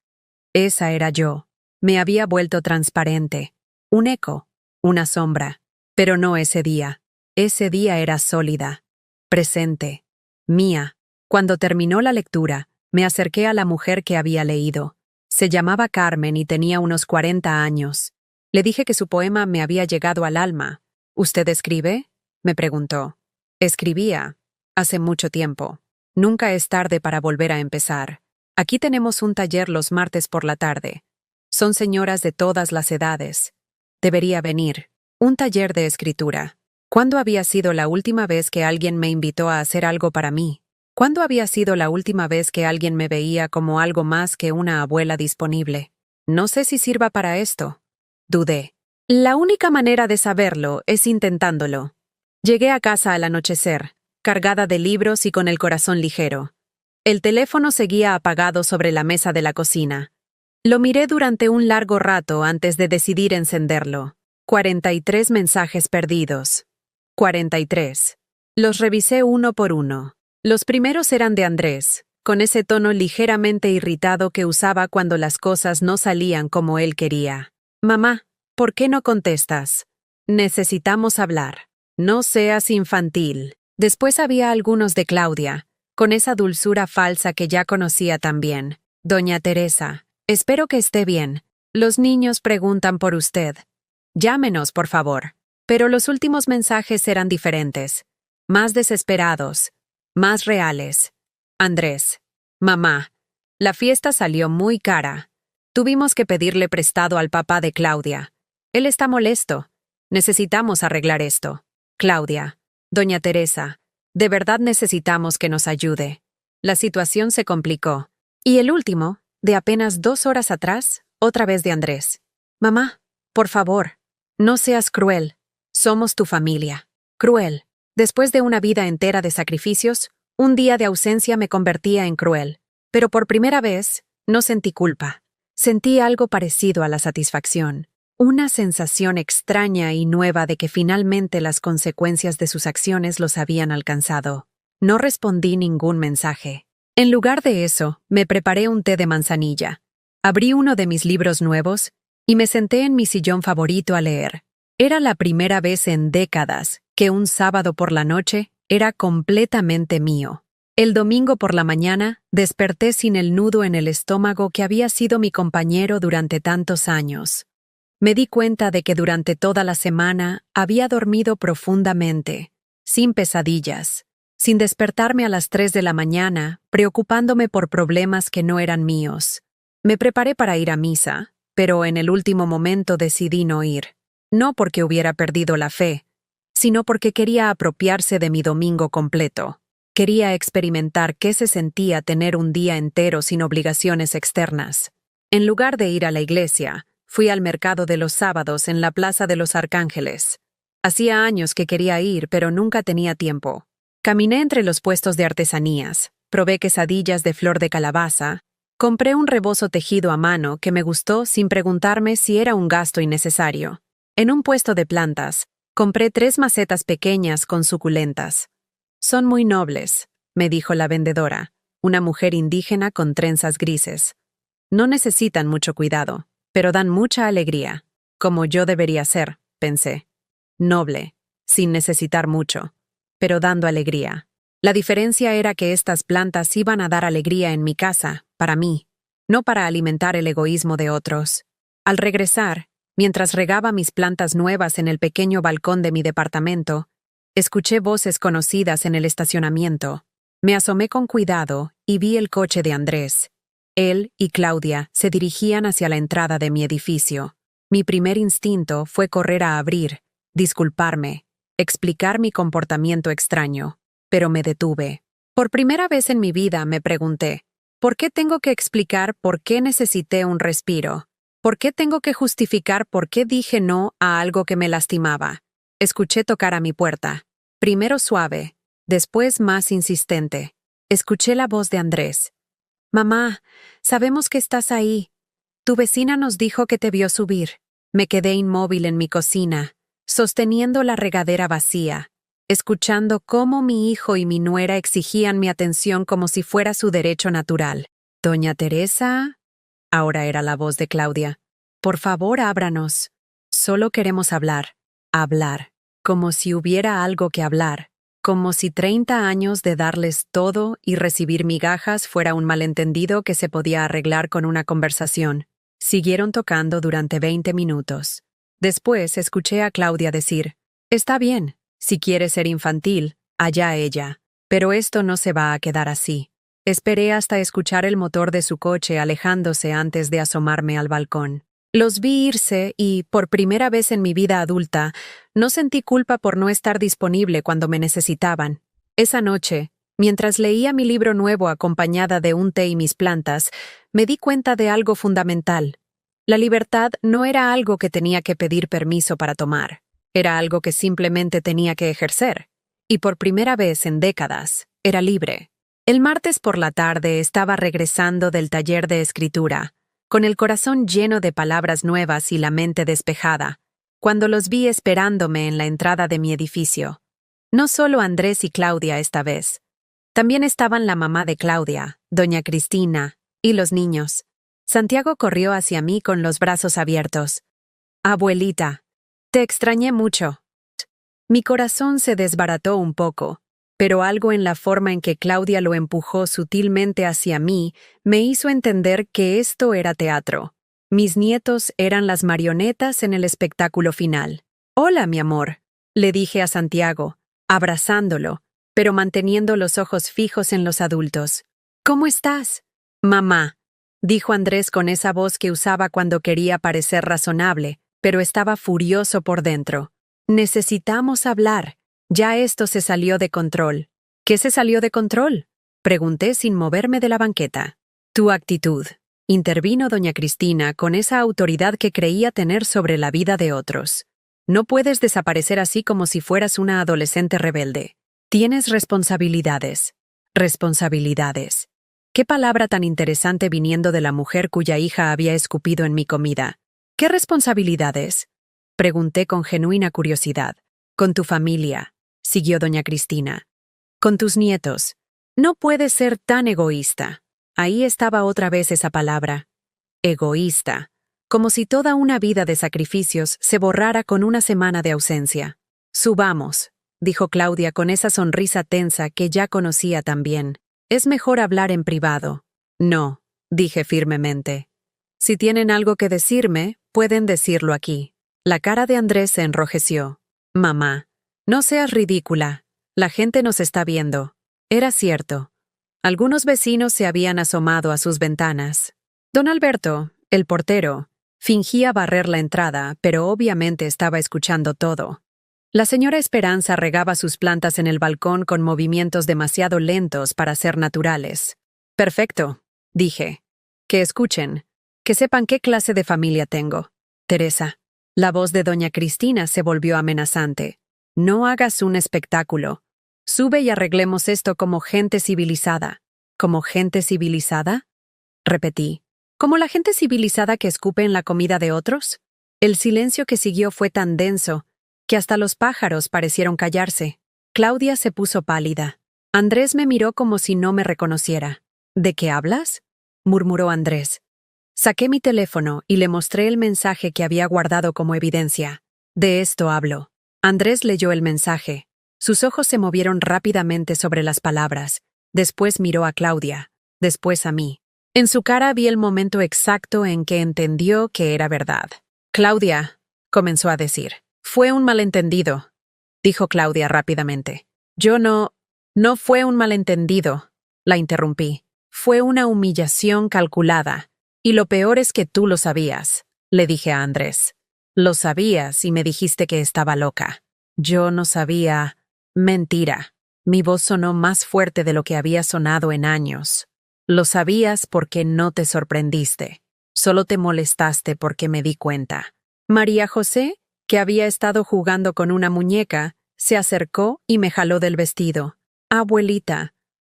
Esa era yo. Me había vuelto transparente. Un eco, una sombra. Pero no ese día. Ese día era sólida, presente, mía. Cuando terminó la lectura, me acerqué a la mujer que había leído. Se llamaba Carmen y tenía unos 40 años. Le dije que su poema me había llegado al alma. ¿Usted escribe?, me preguntó. Escribía. Hace mucho tiempo. Nunca es tarde para volver a empezar. Aquí tenemos un taller los martes por la tarde. Son señoras de todas las edades. Debería venir. Un taller de escritura. ¿Cuándo había sido la última vez que alguien me invitó a hacer algo para mí? ¿Cuándo había sido la última vez que alguien me veía como algo más que una abuela disponible? No sé si sirva para esto. Dudé. La única manera de saberlo es intentándolo. Llegué a casa al anochecer, cargada de libros y con el corazón ligero. El teléfono seguía apagado sobre la mesa de la cocina. Lo miré durante un largo rato antes de decidir encenderlo. 43 mensajes perdidos. 43. Los revisé uno por uno. Los primeros eran de Andrés, con ese tono ligeramente irritado que usaba cuando las cosas no salían como él quería. Mamá, ¿por qué no contestas? Necesitamos hablar. No seas infantil. Después había algunos de Claudia, con esa dulzura falsa que ya conocía también. Doña Teresa, espero que esté bien. Los niños preguntan por usted. Llámenos, por favor. Pero los últimos mensajes eran diferentes, más desesperados, más reales. Andrés, mamá, la fiesta salió muy cara. Tuvimos que pedirle prestado al papá de Claudia. Él está molesto. Necesitamos arreglar esto. Claudia, doña Teresa, de verdad necesitamos que nos ayude. La situación se complicó. Y el último, de apenas 2 horas atrás, otra vez de Andrés. Mamá, por favor, no seas cruel. Somos tu familia. Cruel. Después de una vida entera de sacrificios, un día de ausencia me convertía en cruel. Pero por primera vez, no sentí culpa. Sentí algo parecido a la satisfacción. Una sensación extraña y nueva de que finalmente las consecuencias de sus acciones los habían alcanzado. No respondí ningún mensaje. En lugar de eso, me preparé un té de manzanilla. Abrí uno de mis libros nuevos y me senté en mi sillón favorito a leer. Era la primera vez en décadas que un sábado por la noche era completamente mío. El domingo por la mañana desperté sin el nudo en el estómago que había sido mi compañero durante tantos años. Me di cuenta de que durante toda la semana había dormido profundamente, sin pesadillas, sin despertarme a las 3 de la mañana, preocupándome por problemas que no eran míos. Me preparé para ir a misa, pero en el último momento decidí no ir. No porque hubiera perdido la fe, sino porque quería apropiarse de mi domingo completo. Quería experimentar qué se sentía tener un día entero sin obligaciones externas. En lugar de ir a la iglesia, fui al mercado de los sábados en la Plaza de los Arcángeles. Hacía años que quería ir, pero nunca tenía tiempo. Caminé entre los puestos de artesanías, probé quesadillas de flor de calabaza, compré un rebozo tejido a mano que me gustó sin preguntarme si era un gasto innecesario. En un puesto de plantas, compré 3 macetas pequeñas con suculentas. Son muy nobles, me dijo la vendedora, una mujer indígena con trenzas grises. No necesitan mucho cuidado, pero dan mucha alegría, como yo debería ser, pensé. Noble, sin necesitar mucho, pero dando alegría. La diferencia era que estas plantas iban a dar alegría en mi casa, para mí, no para alimentar el egoísmo de otros. Al regresar, mientras regaba mis plantas nuevas en el pequeño balcón de mi departamento, escuché voces conocidas en el estacionamiento. Me asomé con cuidado y vi el coche de Andrés. Él y Claudia se dirigían hacia la entrada de mi edificio. Mi primer instinto fue correr a abrir, disculparme, explicar mi comportamiento extraño, pero me detuve. Por primera vez en mi vida me pregunté, ¿por qué tengo que explicar por qué necesité un respiro? ¿Por qué tengo que justificar por qué dije no a algo que me lastimaba? Escuché tocar a mi puerta. Primero suave, después más insistente. Escuché la voz de Andrés. «Mamá, sabemos que estás ahí. Tu vecina nos dijo que te vio subir». Me quedé inmóvil en mi cocina, sosteniendo la regadera vacía, escuchando cómo mi hijo y mi nuera exigían mi atención como si fuera su derecho natural. «Doña Teresa», ahora era la voz de Claudia, «por favor, ábranos. Solo queremos hablar. Hablar. Como si hubiera algo que hablar. Como si 30 años de darles todo y recibir migajas fuera un malentendido que se podía arreglar con una conversación». Siguieron tocando durante 20 minutos. Después escuché a Claudia decir, «Está bien, si quiere ser infantil, allá ella. Pero esto no se va a quedar así». Esperé hasta escuchar el motor de su coche alejándose antes de asomarme al balcón. Los vi irse y, por primera vez en mi vida adulta, no sentí culpa por no estar disponible cuando me necesitaban. Esa noche, mientras leía mi libro nuevo acompañada de un té y mis plantas, me di cuenta de algo fundamental. La libertad no era algo que tenía que pedir permiso para tomar. Era algo que simplemente tenía que ejercer. Y por primera vez en décadas, era libre. El martes por la tarde estaba regresando del taller de escritura, con el corazón lleno de palabras nuevas y la mente despejada, cuando los vi esperándome en la entrada de mi edificio. No solo Andrés y Claudia esta vez. También estaban la mamá de Claudia, doña Cristina, y los niños. Santiago corrió hacia mí con los brazos abiertos. «Abuelita, te extrañé mucho». Mi corazón se desbarató un poco, pero algo en la forma en que Claudia lo empujó sutilmente hacia mí me hizo entender que esto era teatro. Mis nietos eran las marionetas en el espectáculo final. «Hola, mi amor», le dije a Santiago, abrazándolo, pero manteniendo los ojos fijos en los adultos. «¿Cómo estás?» «Mamá», dijo Andrés con esa voz que usaba cuando quería parecer razonable, pero estaba furioso por dentro. «Necesitamos hablar. Ya esto se salió de control». «¿Qué se salió de control?», pregunté sin moverme de la banqueta. «Tu actitud», intervino doña Cristina con esa autoridad que creía tener sobre la vida de otros. «No puedes desaparecer así como si fueras una adolescente rebelde. Tienes responsabilidades». «Responsabilidades». Qué palabra tan interesante viniendo de la mujer cuya hija había escupido en mi comida. «¿Qué responsabilidades?», pregunté con genuina curiosidad. «Con tu familia», siguió doña Cristina. «Con tus nietos. No puedes ser tan egoísta». Ahí estaba otra vez esa palabra. Egoísta. Como si toda una vida de sacrificios se borrara con una semana de ausencia. «Subamos», dijo Claudia con esa sonrisa tensa que ya conocía tan bien. Es mejor hablar en privado. No, dije firmemente. Si tienen algo que decirme, pueden decirlo aquí. La cara de Andrés se enrojeció. Mamá, no seas ridícula. La gente nos está viendo. Era cierto. Algunos vecinos se habían asomado a sus ventanas. Don Alberto, el portero, fingía barrer la entrada, pero obviamente estaba escuchando todo. La señora Esperanza regaba sus plantas en el balcón con movimientos demasiado lentos para ser naturales. Perfecto, dije. Que escuchen. Que sepan qué clase de familia tengo. Teresa. La voz de doña Cristina se volvió amenazante. No hagas un espectáculo. Sube y arreglemos esto como gente civilizada. ¿Como gente civilizada? Repetí. ¿Como la gente civilizada que escupe en la comida de otros? El silencio que siguió fue tan denso que hasta los pájaros parecieron callarse. Claudia se puso pálida. Andrés me miró como si no me reconociera. ¿De qué hablas?, murmuró Andrés. Saqué mi teléfono y le mostré el mensaje que había guardado como evidencia. De esto hablo. Andrés leyó el mensaje. Sus ojos se movieron rápidamente sobre las palabras. Después miró a Claudia. Después a mí. En su cara vi el momento exacto en que entendió que era verdad. Claudia, comenzó a decir. Fue un malentendido, dijo Claudia rápidamente. No fue un malentendido, la interrumpí. Fue una humillación calculada. Y lo peor es que tú lo sabías, le dije a Andrés. Lo sabías y me dijiste que estaba loca. Yo no sabía. Mentira. Mi voz sonó más fuerte de lo que había sonado en años. Lo sabías porque no te sorprendiste. Solo te molestaste porque me di cuenta. María José, que había estado jugando con una muñeca, se acercó y me jaló del vestido. Abuelita,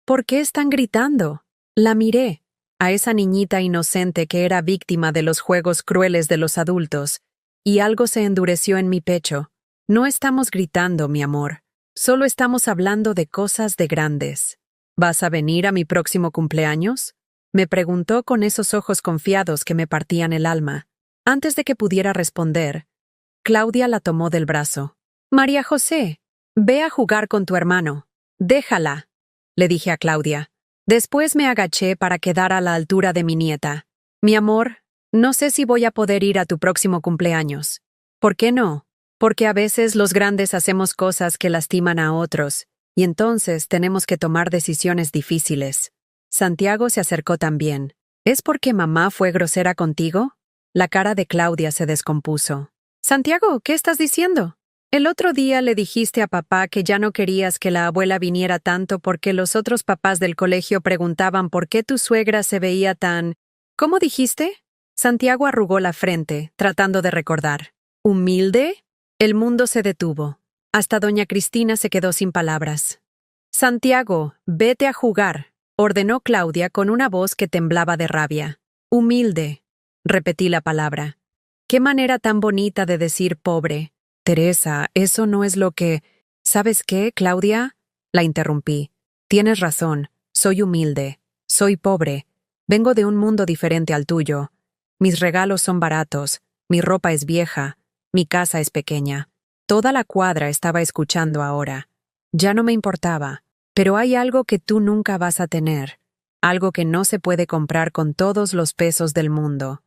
¿por qué están gritando? La miré, a esa niñita inocente que era víctima de los juegos crueles de los adultos, y algo se endureció en mi pecho. No estamos gritando, mi amor. Solo estamos hablando de cosas de grandes. ¿Vas a venir a mi próximo cumpleaños?, me preguntó con esos ojos confiados que me partían el alma. Antes de que pudiera responder, Claudia la tomó del brazo. María José, ve a jugar con tu hermano. Déjala, le dije a Claudia. Después me agaché para quedar a la altura de mi nieta. Mi amor, no sé si voy a poder ir a tu próximo cumpleaños. ¿Por qué no? Porque a veces los grandes hacemos cosas que lastiman a otros, y entonces tenemos que tomar decisiones difíciles. Santiago se acercó también. ¿Es porque mamá fue grosera contigo? La cara de Claudia se descompuso. Santiago, ¿qué estás diciendo? El otro día le dijiste a papá que ya no querías que la abuela viniera tanto porque los otros papás del colegio preguntaban por qué tu suegra se veía tan... ¿Cómo dijiste? Santiago arrugó la frente, tratando de recordar. ¿Humilde? El mundo se detuvo. Hasta doña Cristina se quedó sin palabras. Santiago, vete a jugar, ordenó Claudia con una voz que temblaba de rabia. Humilde, repetí la palabra. Qué manera tan bonita de decir pobre. Teresa, eso no es lo que... ¿Sabes qué, Claudia? La interrumpí. Tienes razón, soy humilde, soy pobre. Vengo de un mundo diferente al tuyo. Mis regalos son baratos, mi ropa es vieja, mi casa es pequeña. Toda la cuadra estaba escuchando ahora. Ya no me importaba, pero hay algo que tú nunca vas a tener, algo que no se puede comprar con todos los pesos del mundo.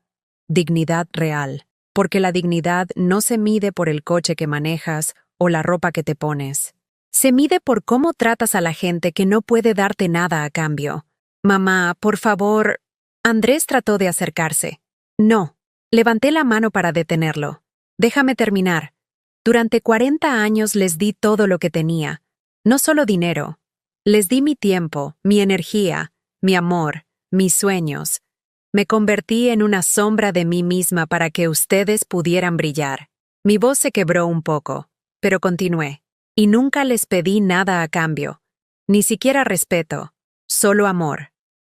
Dignidad real. Porque la dignidad no se mide por el coche que manejas o la ropa que te pones. Se mide por cómo tratas a la gente que no puede darte nada a cambio. Mamá, por favor. Andrés trató de acercarse. No. Levanté la mano para detenerlo. Déjame terminar. Durante 40 años les di todo lo que tenía. No solo dinero. Les di mi tiempo, mi energía, mi amor, mis sueños. Me convertí en una sombra de mí misma para que ustedes pudieran brillar. Mi voz se quebró un poco, pero continué. Y nunca les pedí nada a cambio. Ni siquiera respeto. Solo amor.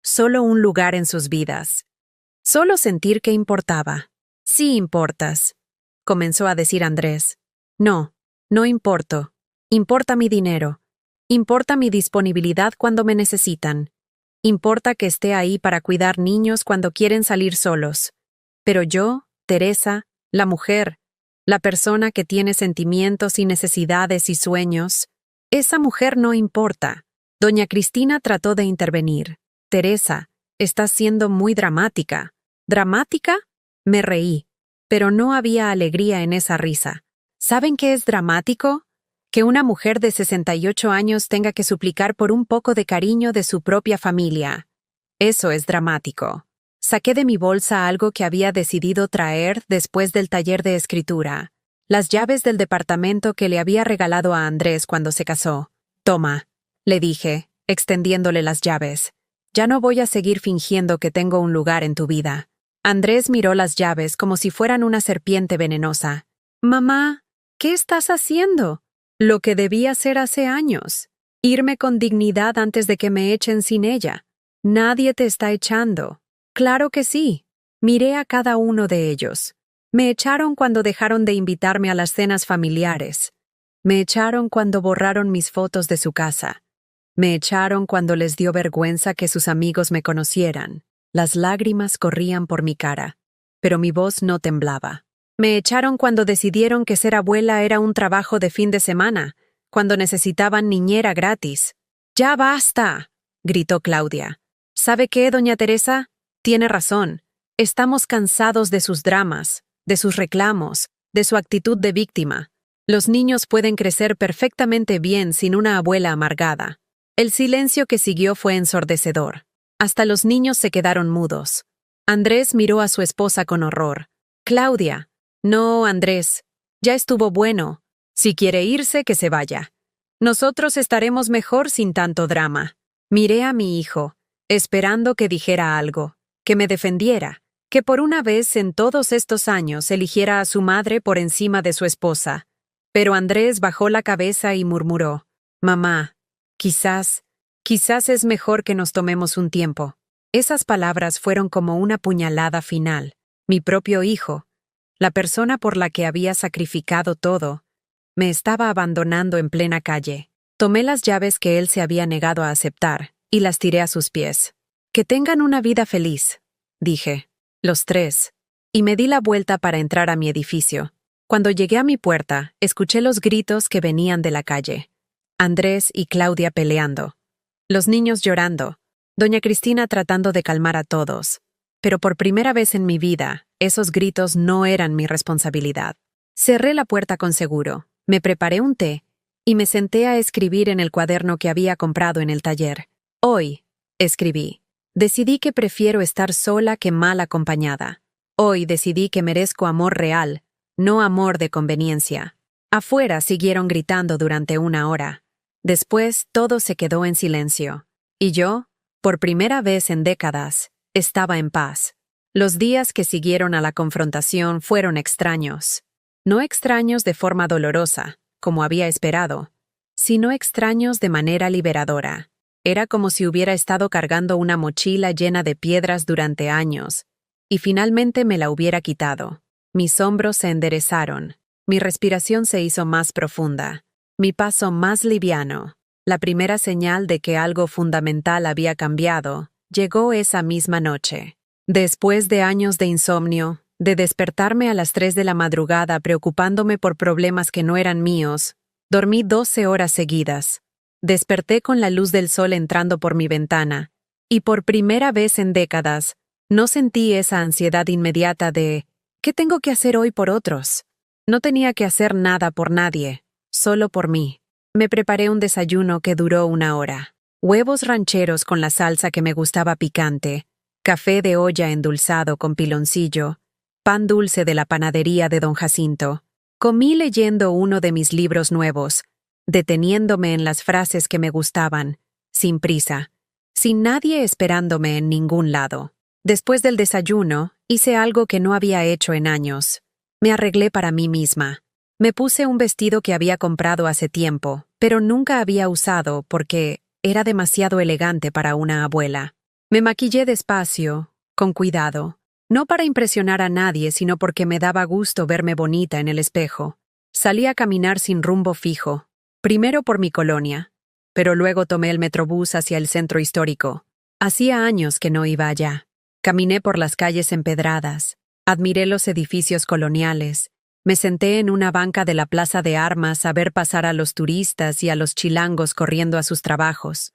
Solo un lugar en sus vidas. Solo sentir que importaba. Sí importas, comenzó a decir Andrés. No, no importo. Importa mi dinero. Importa mi disponibilidad cuando me necesitan. Importa que esté ahí para cuidar niños cuando quieren salir solos. Pero yo, Teresa, la la persona que tiene sentimientos y necesidades y sueños. Esa mujer no importa. Doña Cristina trató de intervenir. Teresa, estás siendo muy dramática. ¿Dramática? Me reí, pero no había alegría en esa risa. ¿Saben qué es dramático? Que una mujer de 68 años tenga que suplicar por un poco de cariño de su propia familia. Eso es dramático. Saqué de mi bolsa algo que había decidido traer después del taller de escritura. Las llaves del departamento que le había regalado a Andrés cuando se casó. Toma, le dije, extendiéndole las llaves. Ya no voy a seguir fingiendo que tengo un lugar en tu vida. Andrés miró las llaves como si fueran una serpiente venenosa. Mamá, ¿qué estás haciendo? Lo que debí hacer hace años. Irme con dignidad antes de que me echen sin ella. Nadie te está echando. Claro que sí. Miré a cada uno de ellos. Me echaron cuando dejaron de invitarme a las cenas familiares. Me echaron cuando borraron mis fotos de su casa. Me echaron cuando les dio vergüenza que sus amigos me conocieran. Las lágrimas corrían por mi cara, pero mi voz no temblaba. Me echaron cuando decidieron que ser abuela era un trabajo de fin de semana, cuando necesitaban niñera gratis. ¡Ya basta!, gritó Claudia. ¿Sabe qué, doña Teresa? Tiene razón. Estamos cansados de sus dramas, de sus reclamos, de su actitud de víctima. Los niños pueden crecer perfectamente bien sin una abuela amargada. El silencio que siguió fue ensordecedor. Hasta los niños se quedaron mudos. Andrés miró a su esposa con horror. Claudia. No, Andrés. Ya estuvo bueno. Si quiere irse, que se vaya. Nosotros estaremos mejor sin tanto drama. Miré a mi hijo, esperando que dijera algo, que me defendiera, que por una vez en todos estos años eligiera a su madre por encima de su esposa. Pero Andrés bajó la cabeza y murmuró: Mamá, quizás es mejor que nos tomemos un tiempo. Esas palabras fueron como una puñalada final. Mi propio hijo, la persona por la que había sacrificado todo, me estaba abandonando en plena calle. Tomé las llaves que él se había negado a aceptar y las tiré a sus pies. Que tengan una vida feliz, dije. Los tres. Y me di la vuelta para entrar a mi edificio. Cuando llegué a mi puerta, escuché los gritos que venían de la calle. Andrés y Claudia peleando. Los niños llorando. Doña Cristina tratando de calmar a todos. Pero por primera vez en mi vida, esos gritos no eran mi responsabilidad. Cerré la puerta con seguro, me preparé un té y me senté a escribir en el cuaderno que había comprado en el taller. Hoy, escribí, decidí que prefiero estar sola que mal acompañada. Hoy decidí que merezco amor real, no amor de conveniencia. Afuera siguieron gritando durante una hora. Después todo se quedó en silencio. Y yo, por primera vez en décadas, estaba en paz. Los días que siguieron a la confrontación fueron extraños. No extraños de forma dolorosa, como había esperado, sino extraños de manera liberadora. Era como si hubiera estado cargando una mochila llena de piedras durante años, y finalmente me la hubiera quitado. Mis hombros se enderezaron, mi respiración se hizo más profunda, mi paso más liviano. La primera señal de que algo fundamental había cambiado llegó esa misma noche. Después de años de insomnio, de despertarme a las 3 de la madrugada preocupándome por problemas que no eran míos, dormí 12 horas seguidas. Desperté con la luz del sol entrando por mi ventana, y por primera vez en décadas, no sentí esa ansiedad inmediata de ¿qué tengo que hacer hoy por otros? No tenía que hacer nada por nadie, solo por mí. Me preparé un desayuno que duró 1 hora. Huevos rancheros con la salsa que me gustaba picante, café de olla endulzado con piloncillo, pan dulce de la panadería de don Jacinto. Comí leyendo uno de mis libros nuevos, deteniéndome en las frases que me gustaban, sin prisa, sin nadie esperándome en ningún lado. Después del desayuno, hice algo que no había hecho en años. Me arreglé para mí misma. Me puse un vestido que había comprado hace tiempo, pero nunca había usado porque era demasiado elegante para una abuela. Me maquillé despacio, con cuidado, no para impresionar a nadie, sino porque me daba gusto verme bonita en el espejo. Salí a caminar sin rumbo fijo, primero por mi colonia, pero luego tomé el metrobús hacia el centro histórico. Hacía años que no iba allá. Caminé por las calles empedradas, admiré los edificios coloniales, Me senté en una banca de la Plaza de Armas a ver pasar a los turistas y a los chilangos corriendo a sus trabajos.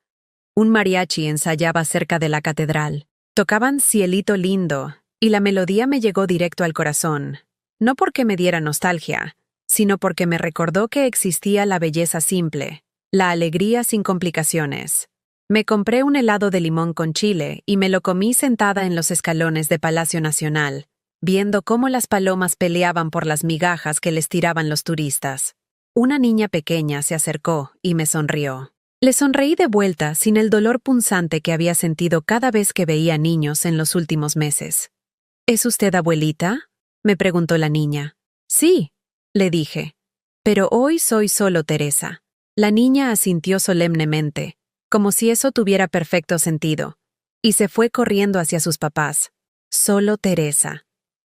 Un mariachi ensayaba cerca de la catedral. Tocaban Cielito Lindo, y la melodía me llegó directo al corazón, no porque me diera nostalgia, sino porque me recordó que existía la belleza simple, la alegría sin complicaciones. Me compré un helado de limón con chile y me lo comí sentada en los escalones de Palacio Nacional, viendo cómo las palomas peleaban por las migajas que les tiraban los turistas. Una niña pequeña se acercó y me sonrió. Le sonreí de vuelta sin el dolor punzante que había sentido cada vez que veía niños en los últimos meses. ¿Es usted abuelita?, me preguntó la niña. Sí, le dije. Pero hoy soy solo Teresa. La niña asintió solemnemente, como si eso tuviera perfecto sentido, y se fue corriendo hacia sus papás. Solo Teresa.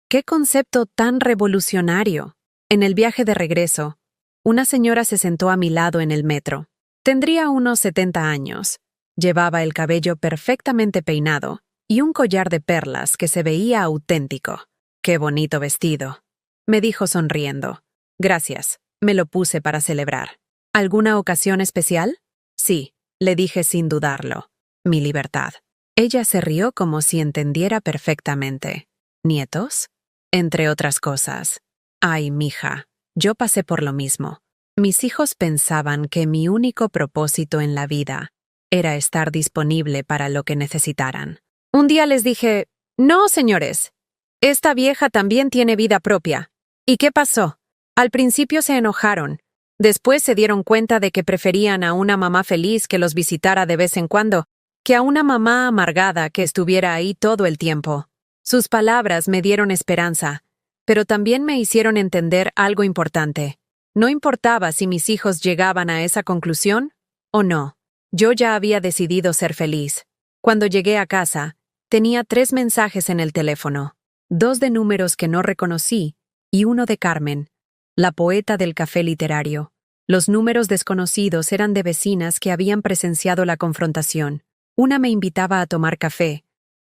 ¡Qué concepto tan revolucionario! En el viaje de regreso, una señora se sentó a mi lado en el metro. Tendría unos 70 años. Llevaba el cabello perfectamente peinado y un collar de perlas que se veía auténtico. ¡Qué bonito vestido!, me dijo sonriendo. Gracias, me lo puse para celebrar. ¿Alguna ocasión especial? Sí, le dije sin dudarlo. Mi libertad. Ella se rió como si entendiera perfectamente. ¿Nietos? Entre otras cosas. Ay, mija, yo pasé por lo mismo. Mis hijos pensaban que mi único propósito en la vida era estar disponible para lo que necesitaran. Un día les dije, no, señores, esta vieja también tiene vida propia. ¿Y qué pasó? Al principio se enojaron. Después se dieron cuenta de que preferían a una mamá feliz que los visitara de vez en cuando, que a una mamá amargada que estuviera ahí todo el tiempo. Sus palabras me dieron esperanza, pero también me hicieron entender algo importante. No importaba si mis hijos llegaban a esa conclusión o no. Yo ya había decidido ser feliz. Cuando llegué a casa, tenía 3 mensajes en el teléfono, 2 de números que no reconocí y uno de Carmen, la poeta del café literario. Los números desconocidos eran de vecinas que habían presenciado la confrontación. Una me invitaba a tomar café.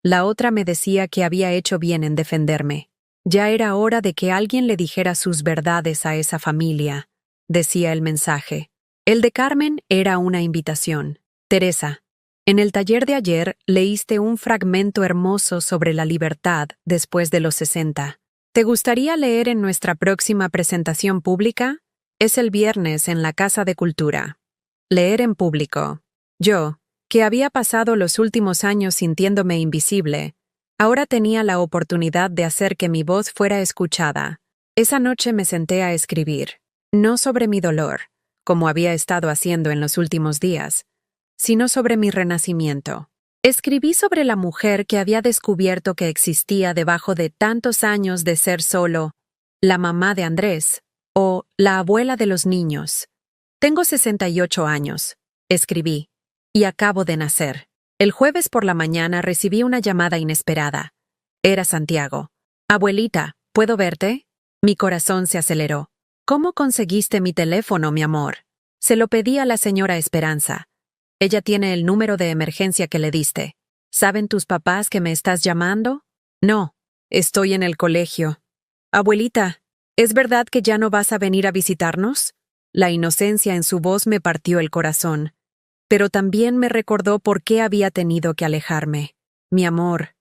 La otra me decía que había hecho bien en defenderme. Ya era hora de que alguien le dijera sus verdades a esa familia, decía el mensaje. El de Carmen era una invitación. Teresa, en el taller de ayer leíste un fragmento hermoso sobre la libertad después de los 60. ¿Te gustaría leer en nuestra próxima presentación pública? Es el viernes en la Casa de Cultura. Leer en público. Yo, que había pasado los últimos años sintiéndome invisible, ahora tenía la oportunidad de hacer que mi voz fuera escuchada. Esa noche me senté a escribir, no sobre mi dolor, como había estado haciendo en los últimos días, sino sobre mi renacimiento. Escribí sobre la mujer que había descubierto que existía debajo de tantos años de ser solo la mamá de Andrés o la abuela de los niños. Tengo 68 años, escribí, y acabo de nacer. El jueves por la mañana recibí una llamada inesperada. Era Santiago. Abuelita, ¿puedo verte? Mi corazón se aceleró. ¿Cómo conseguiste mi teléfono, mi amor? Se lo pedí a la señora Esperanza. Ella tiene el número de emergencia que le diste. ¿Saben tus papás que me estás llamando? No, estoy en el colegio. Abuelita, ¿es verdad que ya no vas a venir a visitarnos? La inocencia en su voz me partió el corazón, pero también me recordó por qué había tenido que alejarme. Mi amor,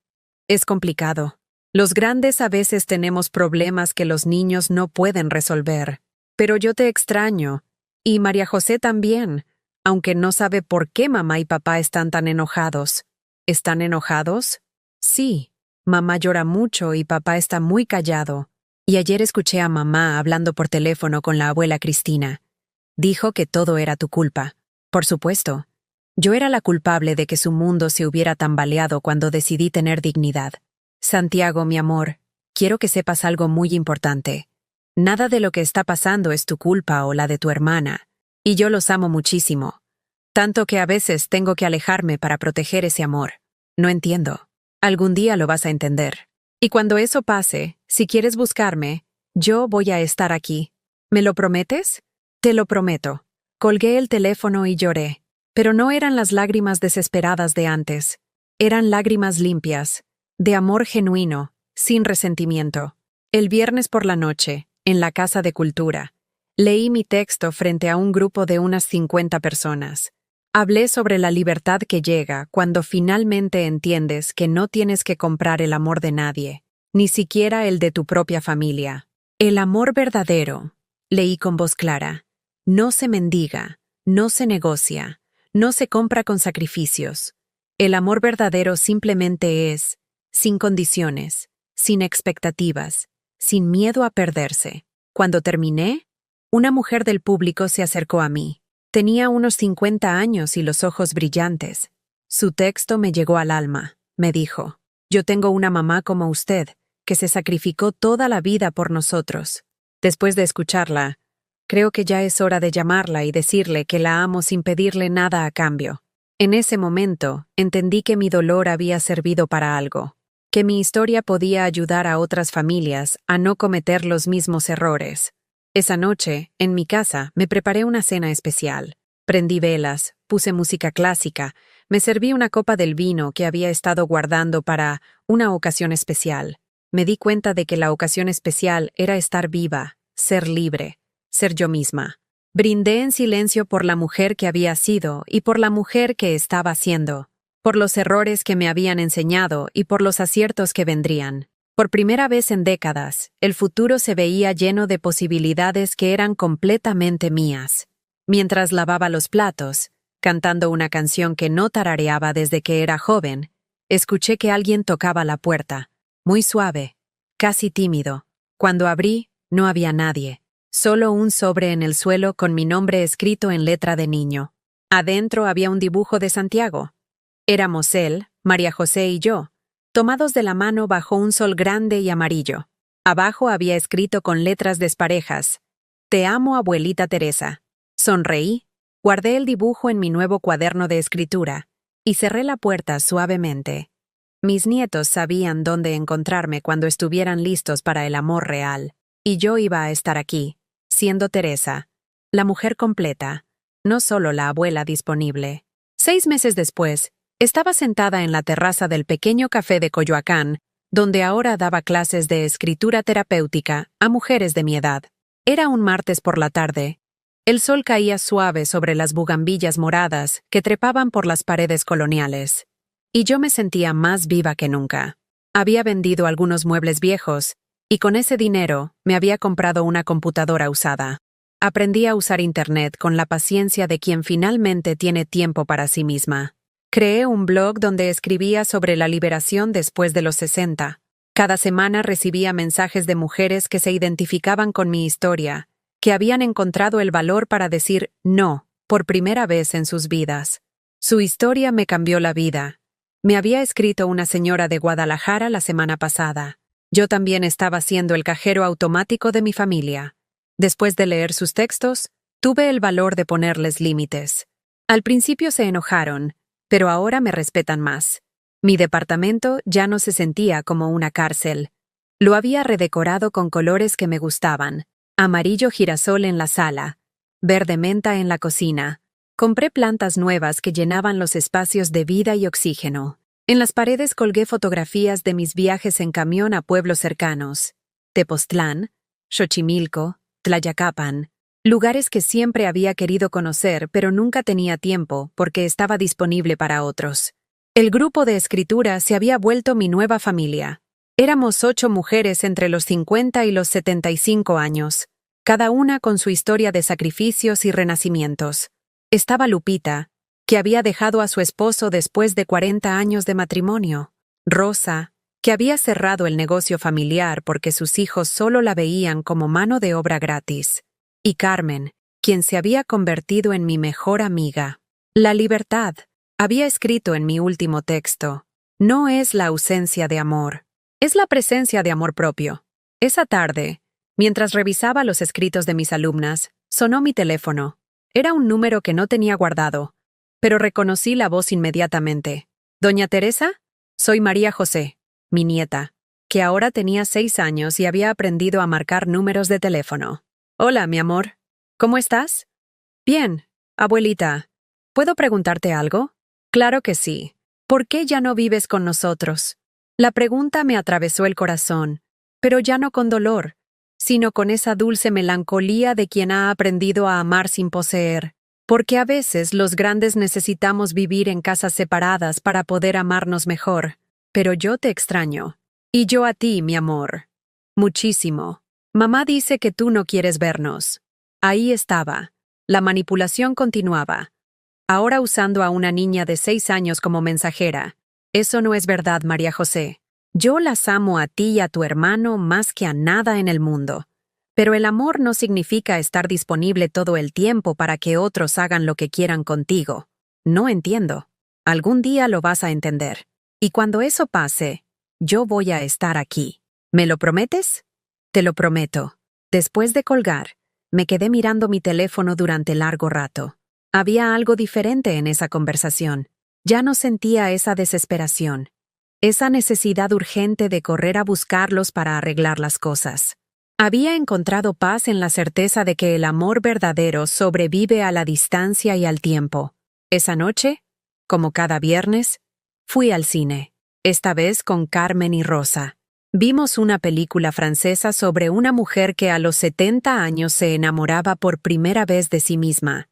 es complicado. Los grandes a veces tenemos problemas que los niños no pueden resolver. Pero yo te extraño, y María José también, aunque no sabe por qué mamá y papá están tan enojados. ¿Están enojados? Sí, mamá llora mucho y papá está muy callado. Y ayer escuché a mamá hablando por teléfono con la abuela Cristina. Dijo que todo era tu culpa. Por supuesto. Yo era la culpable de que su mundo se hubiera tambaleado cuando decidí tener dignidad. Santiago, mi amor, quiero que sepas algo muy importante. Nada de lo que está pasando es tu culpa o la de tu hermana, y yo los amo muchísimo. Tanto que a veces tengo que alejarme para proteger ese amor. No entiendo. Algún día lo vas a entender. Y cuando eso pase, si quieres buscarme, yo voy a estar aquí. ¿Me lo prometes? Te lo prometo. Colgué el teléfono y lloré. Pero no eran las lágrimas desesperadas de antes. Eran lágrimas limpias, de amor genuino, sin resentimiento. El viernes por la noche, en la Casa de Cultura. Leí mi texto frente a un grupo de unas 50 personas. Hablé sobre la libertad que llega cuando finalmente entiendes que no tienes que comprar el amor de nadie, ni siquiera el de tu propia familia. El amor verdadero, leí con voz clara, no se mendiga, no se negocia, no se compra con sacrificios. El amor verdadero simplemente es, sin condiciones, sin expectativas, sin miedo a perderse. Cuando terminé, una mujer del público se acercó a mí. Tenía unos 50 años y los ojos brillantes. Su texto me llegó al alma. Me dijo, yo tengo una mamá como usted, que se sacrificó toda la vida por nosotros. Después de escucharla, creo que ya es hora de llamarla y decirle que la amo sin pedirle nada a cambio. En ese momento, entendí que mi dolor había servido para algo, que mi historia podía ayudar a otras familias a no cometer los mismos errores. Esa noche, en mi casa, me preparé una cena especial. Prendí velas, puse música clásica, me serví una copa del vino que había estado guardando para una ocasión especial. Me di cuenta de que la ocasión especial era estar viva, ser libre, ser yo misma. Brindé en silencio por la mujer que había sido y por la mujer que estaba siendo, por los errores que me habían enseñado y por los aciertos que vendrían. Por primera vez en décadas, el futuro se veía lleno de posibilidades que eran completamente mías. Mientras lavaba los platos, cantando una canción que no tarareaba desde que era joven, escuché que alguien tocaba la puerta, muy suave, casi tímido. Cuando abrí, no había nadie, solo un sobre en el suelo con mi nombre escrito en letra de niño. Adentro había un dibujo de Santiago. Éramos él, María José y yo, tomados de la mano bajo un sol grande y amarillo. Abajo había escrito con letras desparejas, «Te amo, abuelita Teresa». Sonreí, guardé el dibujo en mi nuevo cuaderno de escritura y cerré la puerta suavemente. Mis nietos sabían dónde encontrarme cuando estuvieran listos para el amor real, y yo iba a estar aquí, siendo Teresa, la mujer completa, no solo la abuela disponible. 6 meses después, estaba sentada en la terraza del pequeño café de Coyoacán, donde ahora daba clases de escritura terapéutica a mujeres de mi edad. Era un martes por la tarde. El sol caía suave sobre las bugambillas moradas que trepaban por las paredes coloniales, y yo me sentía más viva que nunca. Había vendido algunos muebles viejos, y con ese dinero me había comprado una computadora usada. Aprendí a usar Internet con la paciencia de quien finalmente tiene tiempo para sí misma. Creé un blog donde escribía sobre la liberación después de los 60. Cada semana recibía mensajes de mujeres que se identificaban con mi historia, que habían encontrado el valor para decir no por primera vez en sus vidas. Su historia me cambió la vida. Me había escrito una señora de Guadalajara la semana pasada. Yo también estaba siendo el cajero automático de mi familia. Después de leer sus textos, tuve el valor de ponerles límites. Al principio se enojaron, pero ahora me respetan más. Mi departamento ya no se sentía como una cárcel. Lo había redecorado con colores que me gustaban. Amarillo girasol en la sala, verde menta en la cocina. Compré plantas nuevas que llenaban los espacios de vida y oxígeno. En las paredes colgué fotografías de mis viajes en camión a pueblos cercanos. Tepoztlán, Xochimilco, Tlayacapan. Lugares que siempre había querido conocer, pero nunca tenía tiempo porque estaba disponible para otros. El grupo de escritura se había vuelto mi nueva familia. Éramos 8 mujeres entre los 50 y los 75 años, cada una con su historia de sacrificios y renacimientos. Estaba Lupita, que había dejado a su esposo después de 40 años de matrimonio. Rosa, que había cerrado el negocio familiar porque sus hijos solo la veían como mano de obra gratis. Y Carmen, quien se había convertido en mi mejor amiga. La libertad, había escrito en mi último texto, no es la ausencia de amor, es la presencia de amor propio. Esa tarde, mientras revisaba los escritos de mis alumnas, sonó mi teléfono. Era un número que no tenía guardado, pero reconocí la voz inmediatamente. «¿Doña Teresa? Soy María José, mi nieta, que ahora tenía 6 años y había aprendido a marcar números de teléfono. Hola, mi amor. ¿Cómo estás? Bien, abuelita. ¿Puedo preguntarte algo? Claro que sí. ¿Por qué ya no vives con nosotros? La pregunta me atravesó el corazón, pero ya no con dolor, sino con esa dulce melancolía de quien ha aprendido a amar sin poseer. Porque a veces los grandes necesitamos vivir en casas separadas para poder amarnos mejor. Pero yo te extraño. Y yo a ti, mi amor. Muchísimo. Mamá dice que tú no quieres vernos. Ahí estaba. La manipulación continuaba. Ahora usando a una niña de 6 años como mensajera. Eso no es verdad, María José. Yo las amo a ti y a tu hermano más que a nada en el mundo. Pero el amor no significa estar disponible todo el tiempo para que otros hagan lo que quieran contigo. No entiendo. Algún día lo vas a entender. Y cuando eso pase, yo voy a estar aquí. ¿Me lo prometes? Te lo prometo. Después de colgar, me quedé mirando mi teléfono durante largo rato. Había algo diferente en esa conversación. Ya no sentía esa desesperación. Esa necesidad urgente de correr a buscarlos para arreglar las cosas. Había encontrado paz en la certeza de que el amor verdadero sobrevive a la distancia y al tiempo. Esa noche, como cada viernes, fui al cine, esta vez con Carmen y Rosa. Vimos una película francesa sobre una mujer que a los 70 años se enamoraba por primera vez de sí misma.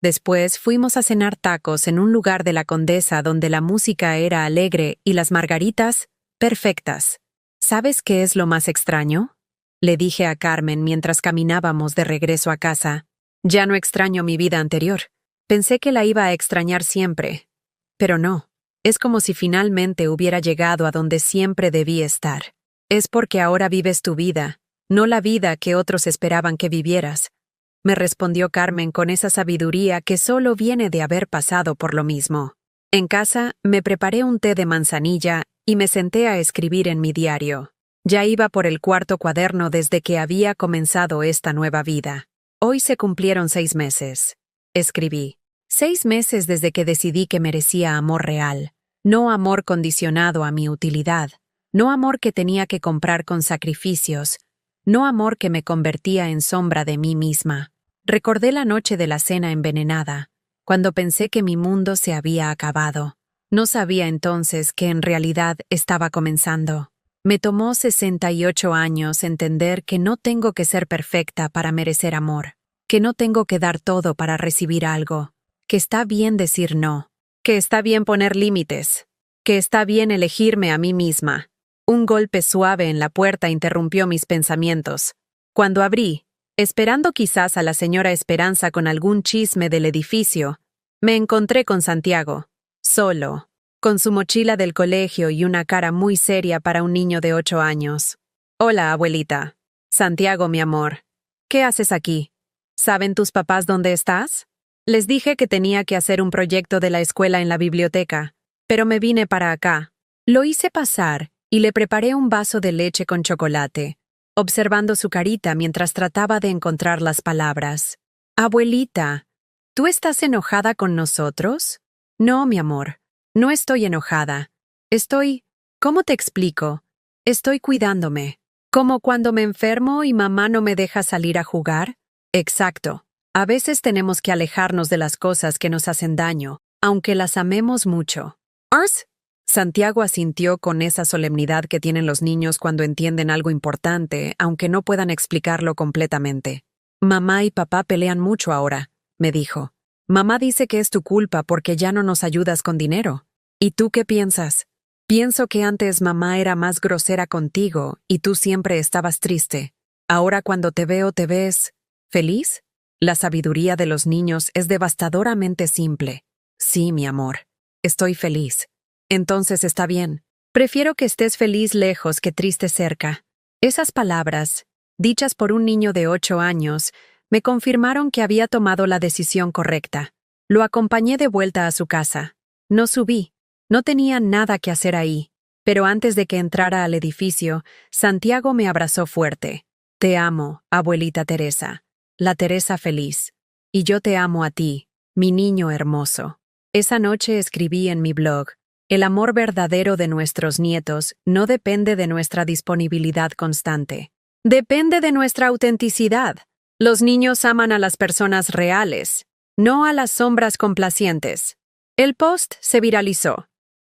Después fuimos a cenar tacos en un lugar de la Condesa donde la música era alegre y las margaritas, perfectas. ¿Sabes qué es lo más extraño? Le dije a Carmen mientras caminábamos de regreso a casa. Ya no extraño mi vida anterior. Pensé que la iba a extrañar siempre. Pero no. Es como si finalmente hubiera llegado a donde siempre debí estar. Es porque ahora vives tu vida, no la vida que otros esperaban que vivieras. Me respondió Carmen con esa sabiduría que solo viene de haber pasado por lo mismo. En casa, me preparé un té de manzanilla y me senté a escribir en mi diario. Ya iba por el 4.º cuaderno desde que había comenzado esta nueva vida. Hoy se cumplieron 6 meses. Escribí. 6 meses desde que decidí que merecía amor real. No amor condicionado a mi utilidad. No amor que tenía que comprar con sacrificios. No amor que me convertía en sombra de mí misma. Recordé la noche de la cena envenenada, cuando pensé que mi mundo se había acabado. No sabía entonces que en realidad estaba comenzando. Me tomó 68 años entender que no tengo que ser perfecta para merecer amor, que no tengo que dar todo para recibir algo, que está bien decir no, que está bien poner límites, que está bien elegirme a mí misma. Un golpe suave en la puerta interrumpió mis pensamientos. Cuando abrí, esperando quizás a la señora Esperanza con algún chisme del edificio, me encontré con Santiago, solo, con su mochila del colegio y una cara muy seria para un niño de 8 años. Hola, abuelita. Santiago, mi amor. ¿Qué haces aquí? ¿Saben tus papás dónde estás? Les dije que tenía que hacer un proyecto de la escuela en la biblioteca, pero me vine para acá. Lo hice pasar y le preparé un vaso de leche con chocolate, observando su carita mientras trataba de encontrar las palabras. Abuelita, ¿tú estás enojada con nosotros? No, mi amor, no estoy enojada. ¿Cómo te explico? Estoy cuidándome. ¿Como cuando me enfermo y mamá no me deja salir a jugar? Exacto. A veces tenemos que alejarnos de las cosas que nos hacen daño, aunque las amemos mucho. ¿Ars? Santiago asintió con esa solemnidad que tienen los niños cuando entienden algo importante, aunque no puedan explicarlo completamente. Mamá y papá pelean mucho ahora, me dijo. Mamá dice que es tu culpa porque ya no nos ayudas con dinero. ¿Y tú qué piensas? Pienso que antes mamá era más grosera contigo y tú siempre estabas triste. Ahora cuando te veo te ves... ¿feliz? La sabiduría de los niños es devastadoramente simple. Sí, mi amor. Estoy feliz. Entonces está bien. Prefiero que estés feliz lejos que triste cerca. Esas palabras, dichas por un niño de 8 años, me confirmaron que había tomado la decisión correcta. Lo acompañé de vuelta a su casa. No subí. No tenía nada que hacer ahí. Pero antes de que entrara al edificio, Santiago me abrazó fuerte. Te amo, abuelita Teresa. La Teresa feliz. Y yo te amo a ti, mi niño hermoso. Esa noche escribí en mi blog. El amor verdadero de nuestros nietos no depende de nuestra disponibilidad constante. Depende de nuestra autenticidad. Los niños aman a las personas reales, no a las sombras complacientes. El post se viralizó.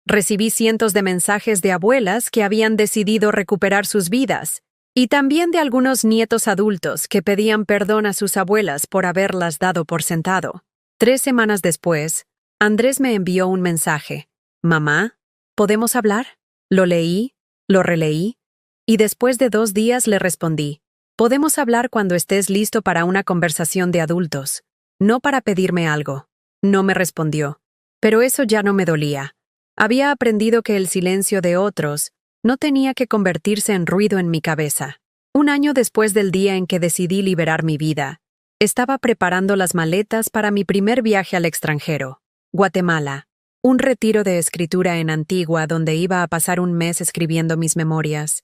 Recibí cientos de mensajes de abuelas que habían decidido recuperar sus vidas Y también de algunos nietos adultos que pedían perdón a sus abuelas por haberlas dado por sentado. 3 semanas después, Andrés me envió un mensaje. Mamá, ¿podemos hablar? Lo leí, lo releí, y después de 2 días le respondí. Podemos hablar cuando estés listo para una conversación de adultos, no para pedirme algo. No me respondió. Pero eso ya no me dolía. Había aprendido que el silencio de otros no tenía que convertirse en ruido en mi cabeza. Un año después del día en que decidí liberar mi vida, estaba preparando las maletas para mi primer viaje al extranjero, Guatemala, un retiro de escritura en Antigua donde iba a pasar un mes escribiendo mis memorias.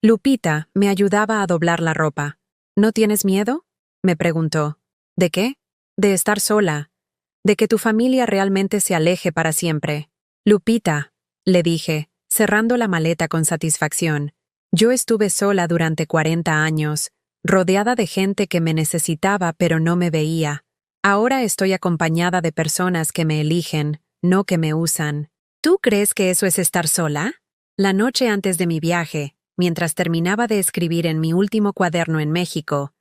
Lupita me ayudaba a doblar la ropa. ¿No tienes miedo?, me preguntó. ¿De qué? De estar sola. De que tu familia realmente se aleje para siempre. Lupita, le dije, cerrando la maleta con satisfacción. Yo estuve sola durante 40 años, rodeada de gente que me necesitaba pero no me veía. Ahora estoy acompañada de personas que me eligen, no que me usan. ¿Tú crees que eso es estar sola? La noche antes de mi viaje, mientras terminaba de escribir en mi último cuaderno en México,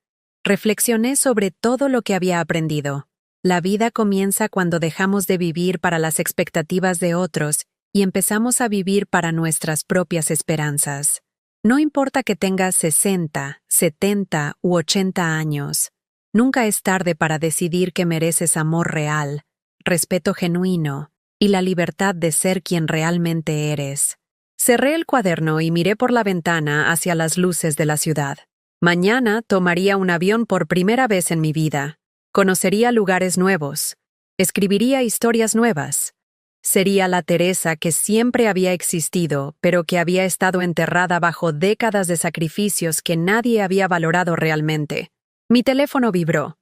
reflexioné sobre todo lo que había aprendido. La vida comienza cuando dejamos de vivir para las expectativas de otros y empezamos a vivir para nuestras propias esperanzas. No importa que tengas 60, 70 u 80 años, nunca es tarde para decidir que mereces amor real, respeto genuino y la libertad de ser quien realmente eres. Cerré el cuaderno y miré por la ventana hacia las luces de la ciudad. Mañana tomaría un avión por primera vez en mi vida. Conocería lugares nuevos. Escribiría historias nuevas. Sería la Teresa que siempre había existido, pero que había estado enterrada bajo décadas de sacrificios que nadie había valorado realmente. Mi teléfono vibró.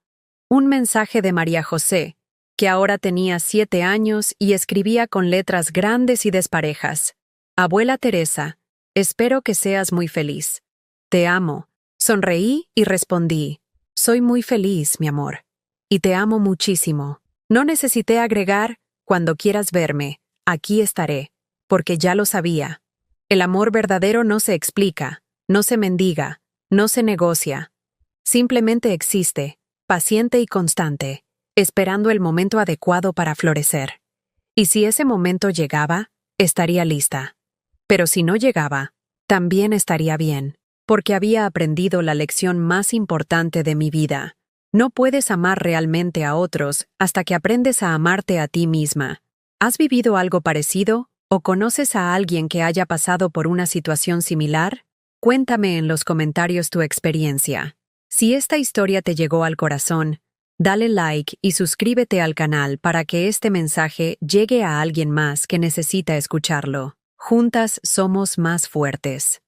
Un mensaje de María José, que ahora tenía 7 años y escribía con letras grandes y desparejas. Abuela Teresa, espero que seas muy feliz. Te amo. Sonreí y respondí. Soy muy feliz, mi amor. Y te amo muchísimo. No necesité agregar, cuando quieras verme, aquí estaré, porque ya lo sabía. El amor verdadero no se explica, no se mendiga, no se negocia. Simplemente existe, paciente y constante, esperando el momento adecuado para florecer. Y si ese momento llegaba, estaría lista. Pero si no llegaba, también estaría bien, porque había aprendido la lección más importante de mi vida. No puedes amar realmente a otros hasta que aprendes a amarte a ti misma. ¿Has vivido algo parecido o conoces a alguien que haya pasado por una situación similar? Cuéntame en los comentarios tu experiencia. Si esta historia te llegó al corazón, dale like y suscríbete al canal para que este mensaje llegue a alguien más que necesita escucharlo. Juntas somos más fuertes.